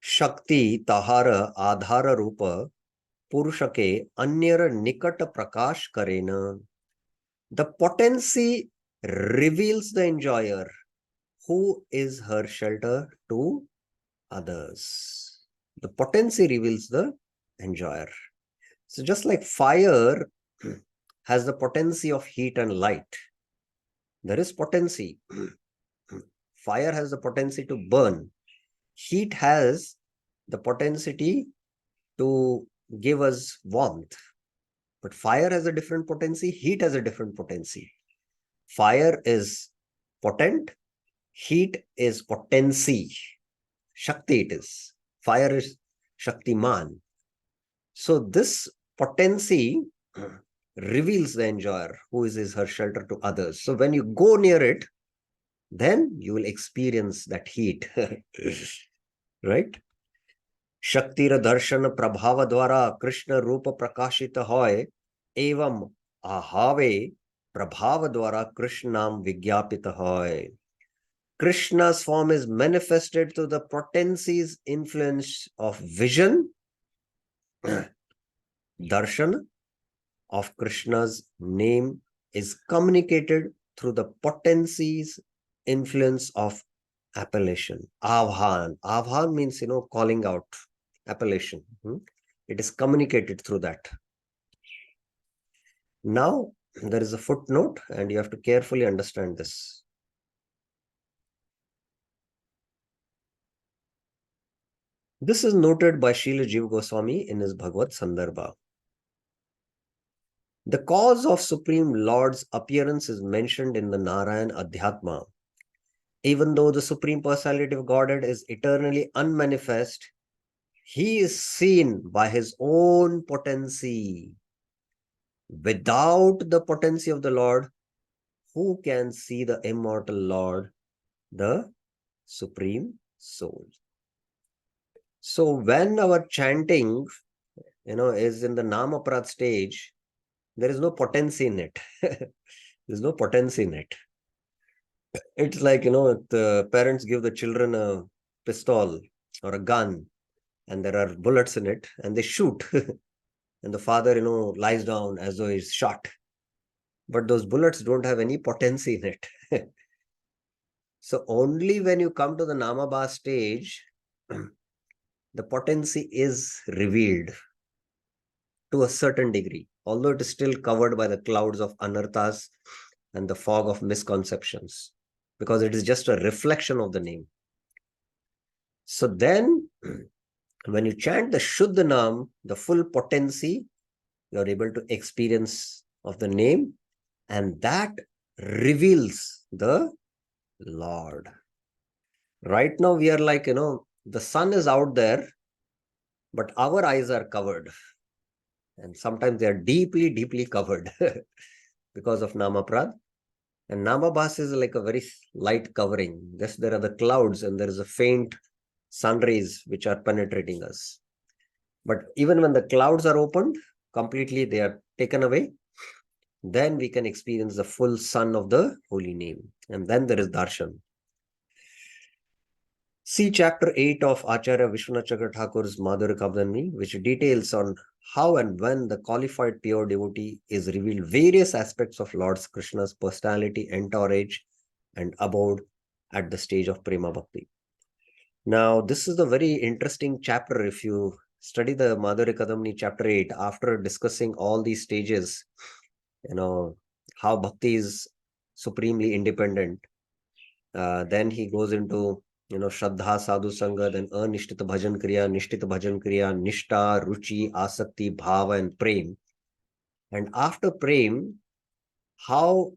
[SPEAKER 1] Shakti tahara adhara rupa purushake anyara nikata prakash karena. The potency reveals the enjoyer who is her shelter to others. The potency reveals the enjoyer. So just like fire has the potency of heat and light, there is potency. Fire has the potency to burn. Heat has the potency to give us warmth. But fire has a different potency. Heat has a different potency. Fire is potent. Heat is potency. Shakti it is. Fire is Shaktiman. So this potency reveals the enjoyer who is her shelter to others. So when you go near it, then you will experience that heat. Right? Shaktira darshan prabhava dwara Krishna rupa prakashita hoy evam ahave prabhava dwara Krishnam vigyapita hoy. Krishna's form is manifested through the potency's influence of vision, darshan of Krishna's name is communicated through the potency's influence of appellation. Avhan. Avhan means, calling out, appellation. It is communicated through that. Now, there is a footnote and you have to carefully understand this. This is noted by Srila Jiva Goswami in his Bhagavad Sandarbha. The cause of Supreme Lord's appearance is mentioned in the Narayan Adhyatma. Even though the Supreme Personality of Godhead is eternally unmanifest, he is seen by his own potency. Without the potency of the Lord, who can see the immortal Lord, the Supreme Soul? So when our chanting, is in the Namaprad stage, there is no potency in it. There's no potency in it. It's like, the parents give the children a pistol or a gun and there are bullets in it and they shoot. And the father, lies down as though he's shot. But those bullets don't have any potency in it. So only when you come to the Namabha stage, the potency is revealed to a certain degree, although it is still covered by the clouds of anarthas and the fog of misconceptions, because it is just a reflection of the name. So then, when you chant the Shuddha Nam, the full potency, you are able to experience of the name, and that reveals the Lord. Right now, we are like, the sun is out there, but our eyes are covered. And sometimes they are deeply, deeply covered because of Namaprad. And Namabhas is like a very light covering. Yes, there are the clouds and there is a faint sun rays which are penetrating us. But even when the clouds are opened, completely they are taken away, then we can experience the full sun of the holy name. And then there is darshan. See chapter 8 of Acharya Vishwanath Chakra Thakur's Madhurya Kavdani, which details on how and when the qualified pure devotee is revealed various aspects of Lord Krishna's personality, entourage, and abode at the stage of Prema Bhakti. Now, this is a very interesting chapter. If you study the Madhurya Kadamni chapter 8, after discussing all these stages, how Bhakti is supremely independent, then he goes into Shraddha, Sadhu Sangha, then Anishtita Bhajan Kriya, Nishtita Bhajan Kriya, Nishta, Ruchi, Asakti, Bhava, and Prem. And after Prem, how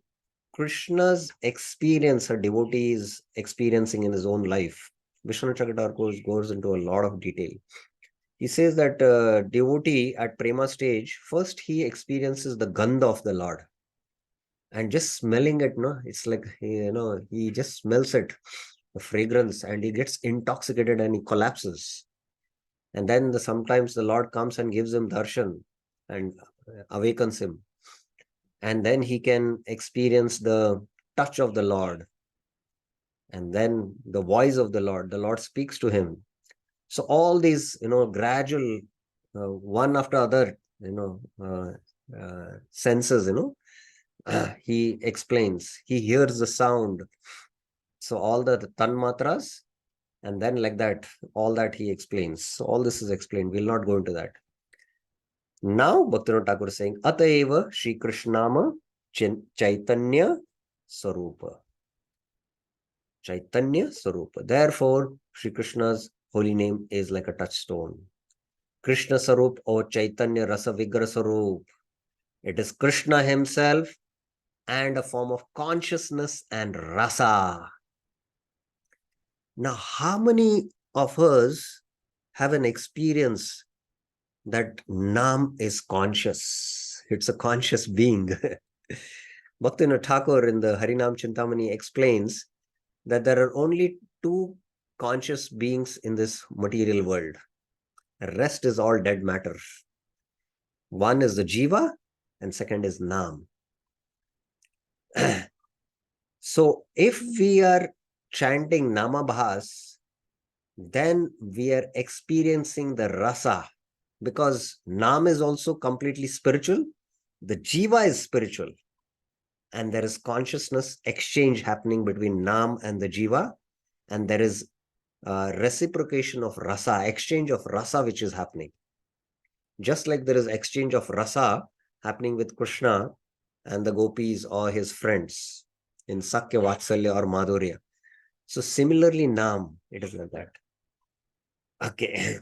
[SPEAKER 1] Krishna's experience, a devotee is experiencing in his own life. Vishwanath Chakravarti goes into a lot of detail. He says that devotee at Prema stage, first he experiences the Gandha of the Lord. And just smelling it, it's like, he just smells it, the fragrance, and he gets intoxicated and he collapses. And then sometimes the Lord comes and gives him darshan and awakens him. And then he can experience the touch of the Lord. And then the voice of the Lord speaks to him. So all these, gradual, one after other, senses, he explains, he hears the sound. So all the tanmatras, and then like that, all that he explains. So all this is explained. We'll not go into that. Now, Bhaktivinoda Thakur is saying, Ataeva Shri Krishnama Chaitanya Sarupa. Chaitanya Sarupa. Therefore, Shri Krishna's holy name is like a touchstone. Krishna Sarup or Chaitanya Rasa Vigra Sarup. It is Krishna himself and a form of consciousness and rasa. Now, how many of us have an experience that Nam is conscious? It's a conscious being. Bhaktivinoda Thakur in the Harinam Chintamani explains that there are only two conscious beings in this material world. The rest is all dead matter. One is the Jiva and second is Nam. So if we are chanting Namabhas, then we are experiencing the rasa, because Nam is also completely spiritual, the Jiva is spiritual, and there is consciousness exchange happening between Nam and the Jiva, and there is reciprocation of rasa, exchange of rasa which is happening. Just like there is exchange of rasa happening with Krishna and the gopis or his friends in Sakya, Vatsalya or Madhurya. So similarly, Nam, it is like that. Okay,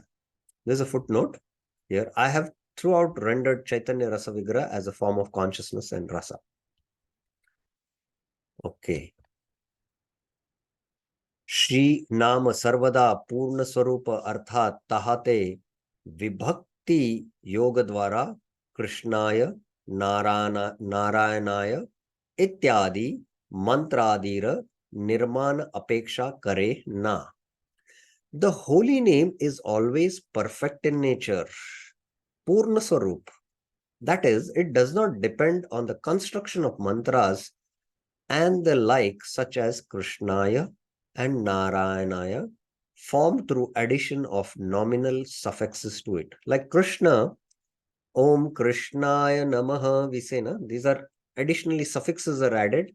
[SPEAKER 1] there's a footnote here. I have throughout rendered Chaitanya Rasa Vigraha as a form of consciousness and rasa. Okay. Shri Nama Sarvada Purna Swarupa Arthat Tahate Vibhakti Yoga Dwara Krishnaya Narayanaya Ityadi Mantradira Nirman Apeksha Kare Na. The holy name is always perfect in nature, Purna Swarup. That is, it does not depend on the construction of mantras and the like, such as Krishnaya and Narayanaya, formed through addition of nominal suffixes to it. Like Krishna, Om Krishnaya Namaha Visena, these are additionally suffixes are added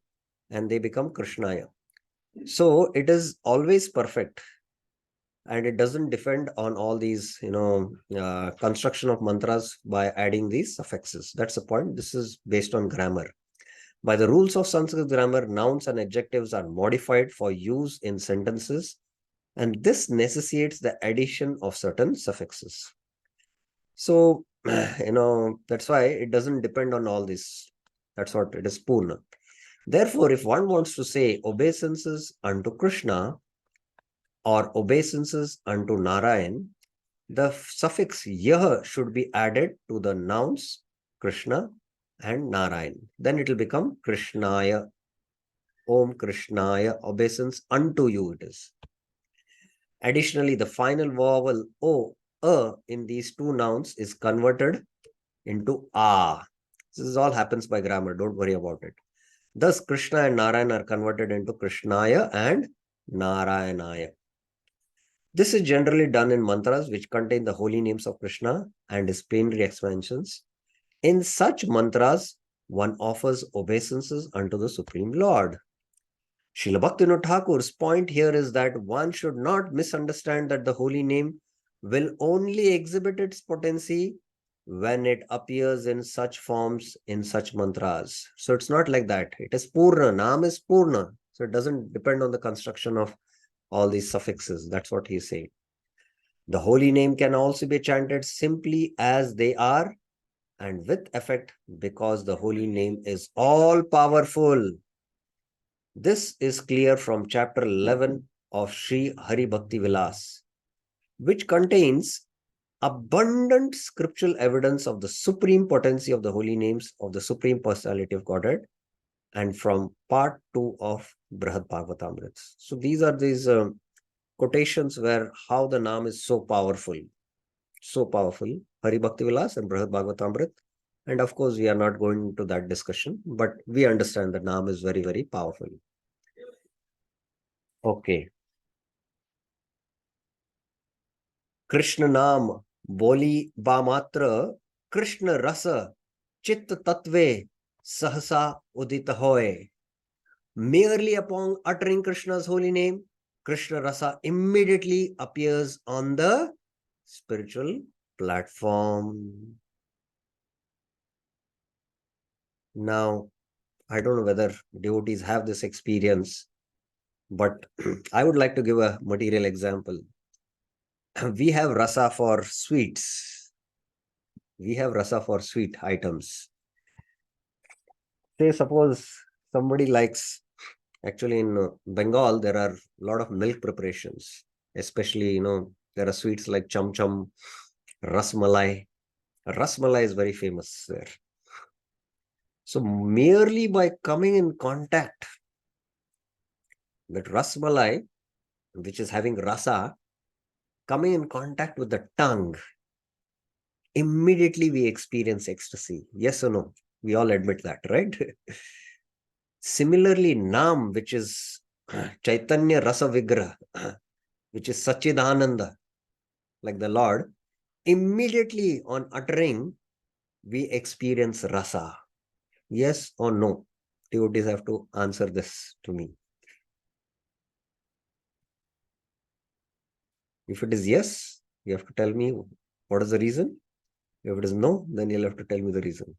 [SPEAKER 1] and they become Krishnaya. So it is always perfect. And it doesn't depend on all these, construction of mantras by adding these suffixes. That's the point. This is based on grammar. By the rules of Sanskrit grammar, nouns and adjectives are modified for use in sentences, and this necessitates the addition of certain suffixes. So, that's why it doesn't depend on all this. That's what it is, Purna. Therefore, if one wants to say obeisances unto Krishna or obeisances unto Narayan, the suffix yah should be added to the nouns Krishna and Narayan. Then it will become Krishnaya. Om Krishnaya, obeisance unto you it is. Additionally, the final vowel O, in these two nouns is converted into A. This all happens by grammar. Don't worry about it. Thus, Krishna and Narayana are converted into Krishnaya and Narayanaya. This is generally done in mantras which contain the holy names of Krishna and his plenary expansions. In such mantras, one offers obeisances unto the Supreme Lord. Srila Bhaktivinoda Thakur's point here is that one should not misunderstand that the holy name will only exhibit its potency when it appears in such forms, in such mantras. So it's not like that. It is Purna. Naam is Purna. So it doesn't depend on the construction of all these suffixes. That's what he's saying. The holy name can also be chanted simply as they are and with effect because the holy name is all powerful. This is clear from chapter 11 of Sri Hari Bhakti Vilas, which contains abundant scriptural evidence of the supreme potency of the holy names of the Supreme Personality of Godhead, and from part 2 of Brihad Bhagavatamrita. So these are these quotations where how the Naam is so powerful, Hari Bhakti Vilas and Brihad Bhagavatamrita. And of course, we are not going into that discussion, but we understand that Naam is very, very powerful. Okay. Krishna Naam Boli Bamatra Krishna Rasa Chit Tatve Sahasa Udita Hoy. Merely upon uttering Krishna's holy name, Krishna Rasa immediately appears on the spiritual platform. Now, I don't know whether devotees have this experience, but I would like to give a material example. We have rasa for sweets. We have rasa for sweet items. Say, suppose somebody likes, actually in Bengal, there are a lot of milk preparations, especially, there are sweets like cham cham, ras malai. Ras malai is very famous there. So merely by coming in contact with ras malai, which is having rasa, coming in contact with the tongue, immediately we experience ecstasy. Yes or no? We all admit that, right? Similarly, Nam, which is Chaitanya Rasa Vigraha, which is Sachidananda, like the Lord, immediately on uttering, we experience rasa. Yes or no? Devotees have to answer this to me. If it is yes, you have to tell me what is the reason. If it is no, then you'll have to tell me the reason.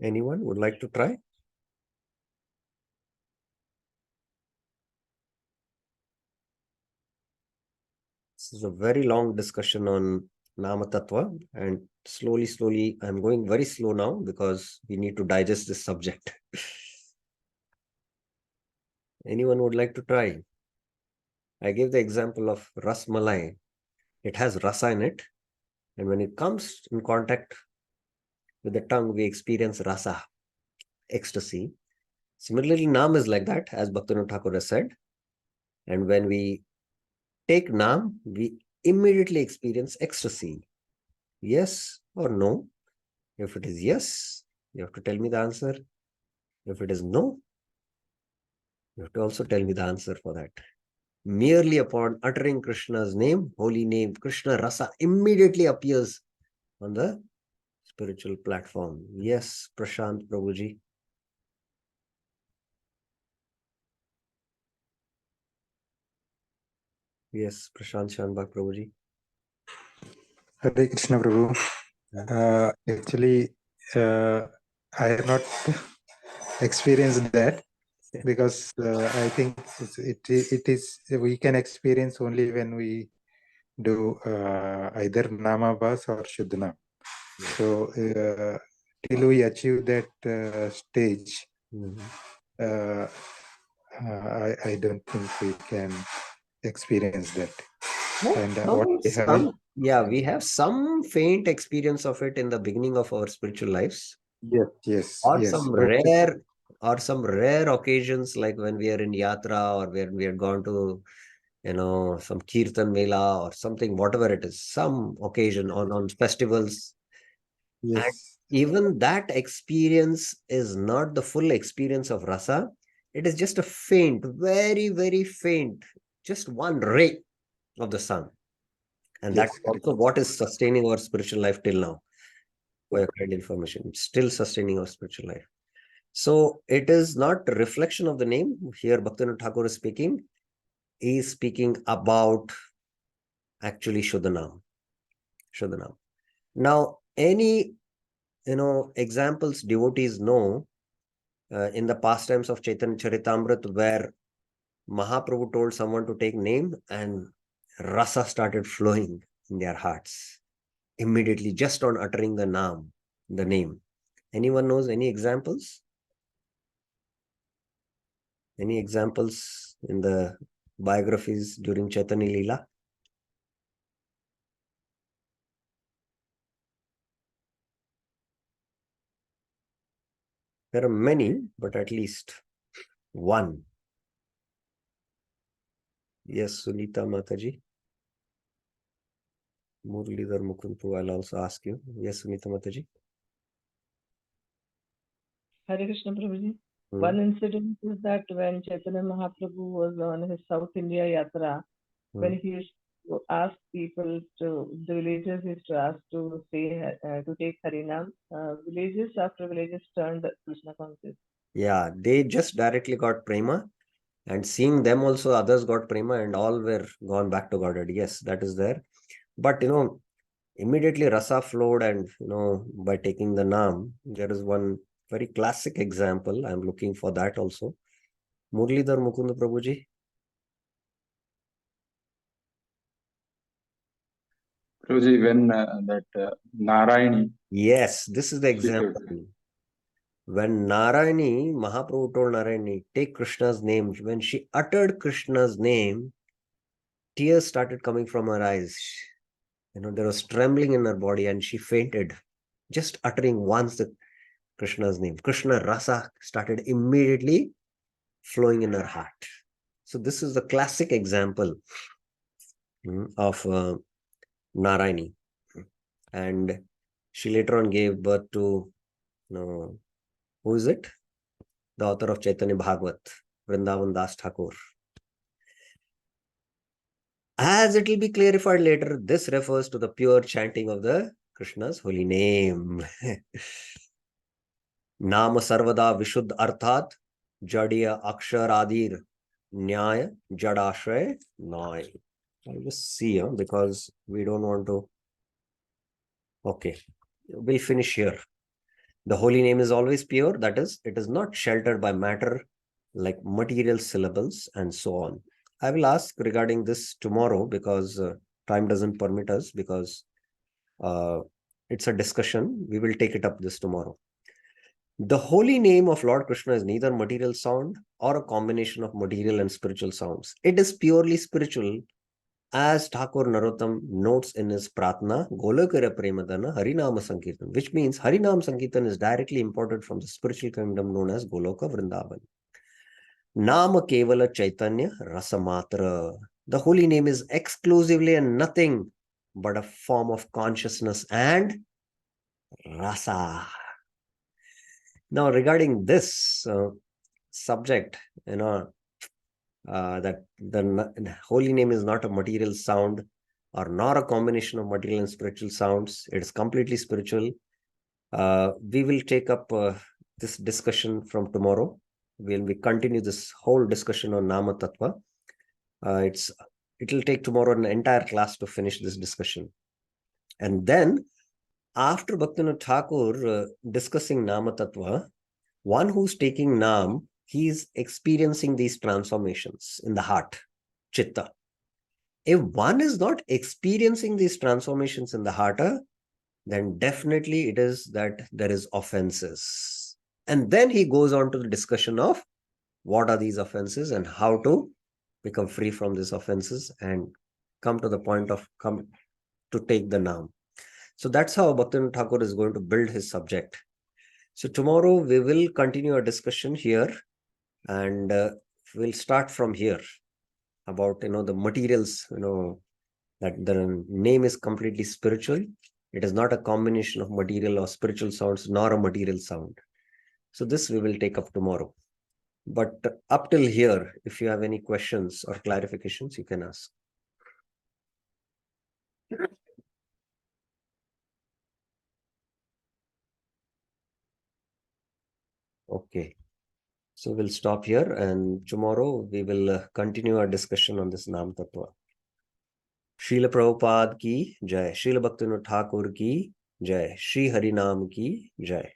[SPEAKER 1] Anyone would like to try? This is a very long discussion on Nama Tattva, and slowly, I'm going very slow now because we need to digest this subject. Anyone would like to try? I gave the example of Ras Malai. It has rasa in it, and when it comes in contact with the tongue, we experience rasa, ecstasy. Similarly, Nam is like that, as Bhaktivinoda Thakur has said. And when we take Nam, we immediately experience ecstasy. Yes or no? If it is yes, you have to tell me the answer. If it is no, you have to also tell me the answer for that. Merely upon uttering Krishna's name, holy name, Krishna Rasa immediately appears on the spiritual platform. Yes, Prashant Prabhuji. Yes, Prashant Shanbhag Prabhuji.
[SPEAKER 4] Hare Krishna Prabhu. Actually, I have not experienced that because I think it is we can experience only when we do either Namabhas or Shuddhanam. So till we achieve that stage, I don't think we can experience that. And what we have,
[SPEAKER 1] we have some faint experience of it in the beginning of our spiritual lives.
[SPEAKER 4] Yes.
[SPEAKER 1] Or
[SPEAKER 4] Yes.
[SPEAKER 1] some
[SPEAKER 4] But
[SPEAKER 1] rare occasions, like when we are in yatra or when we are gone to, some kirtan mela or something, whatever it is, some occasion on festivals. And
[SPEAKER 4] yes.
[SPEAKER 1] even that experience is not the full experience of rasa. It is just a faint, very, very faint, just one ray of the sun. And that's
[SPEAKER 4] Yes. Correct.
[SPEAKER 1] also what is sustaining our spiritual life till now. For your kind information, it's still sustaining our spiritual life. So it is not a reflection of the name. Here, Bhaktivinoda Thakur is speaking. He is speaking about actually Shuddhanam. Shuddhanam. Now, any examples devotees know in the pastimes of Chaitanya Charitamrita, where Mahaprabhu told someone to take name and rasa started flowing in their hearts immediately just on uttering the name. Anyone knows any examples? Any examples in the biographies during Chaitanya Leela? There are many, but at least one. Yes, Sunita Mataji. Muralidhar Mukundu, I'll also ask you. Yes, Sunita Mataji.
[SPEAKER 2] Hare Krishna Prabhuji.
[SPEAKER 1] Hmm.
[SPEAKER 2] One incident is that when Chaitanya Mahaprabhu was on his South India yatra, when he used to ask people the villagers used to ask to say to take Harinam, villages after villages turned Krishna conscious.
[SPEAKER 1] Yeah, they just directly got prema, and seeing them also, others got prema, and all were gone back to Godhead. Yes, that is there. But immediately rasa flowed, and by taking the naam, there is one very classic example. I'm looking for that also. Muralidhar Mukund Prabhuji.
[SPEAKER 6] Prabhuji, when Narayani,
[SPEAKER 1] Yes, this is the
[SPEAKER 6] she
[SPEAKER 1] example.
[SPEAKER 6] told,
[SPEAKER 1] When Narayani, Mahaprabhu told Narayani, take Krishna's name, when she uttered Krishna's name, tears started coming from her eyes. There was trembling in her body and she fainted, just uttering once the Krishna's name. Krishna Rasa started immediately flowing in her heart. So this is the classic example of Narayani. And she later on gave birth to, who is it? The author of Chaitanya Bhagavat, Vrindavan Das Thakur. As it will be clarified later, this refers to the pure chanting of the Krishna's holy name. Nama Sarvada Vishuddh Arthat Jadiya Akshar Adir Nyaya Jadashray Noy. I'll just see because we don't want to. Okay, we'll finish here. The holy name is always pure, that is, it is not sheltered by matter like material syllables and so on. I will ask regarding this tomorrow because time doesn't permit us, because it's a discussion. We will take it up this tomorrow. The holy name of Lord Krishna is neither material sound or a combination of material and spiritual sounds. It is purely spiritual, as Thakur Narottam notes in his Pratna, Golokara Premadana Harinama Sankirtan, which means Harinam Sankirtan is directly imported from the spiritual kingdom known as Goloka Vrindavan. Nama Kevala Chaitanya Rasamatra. The holy name is exclusively and nothing but a form of consciousness and rasa. Now, regarding this subject, that the holy name is not a material sound or nor a combination of material and spiritual sounds. It is completely spiritual. We will take up this discussion from tomorrow. We continue this whole discussion on Nama Tattva. It will take tomorrow an entire class to finish this discussion. And then, after Bhaktivinoda Thakur discussing Nama Tattva, one who's taking Nam, he is experiencing these transformations in the heart, Chitta. If one is not experiencing these transformations in the heart, then definitely it is that there is offenses. And then he goes on to the discussion of what are these offenses and how to become free from these offenses and come to the point of come to take the Nam. So that's how Bhaktivinoda Thakur is going to build his subject. So tomorrow we will continue our discussion here, and we'll start from here about the materials. That the name is completely spiritual. It is not a combination of material or spiritual sounds, nor a material sound. So this we will take up tomorrow. But up till here, if you have any questions or clarifications, you can ask. Okay. So we'll stop here, and tomorrow we will continue our discussion on this Nam Tattva. Srila Prabhupada ki jai, Srila Bhaktivinoda Thakur ki jai, Shri Hari Nam ki jai.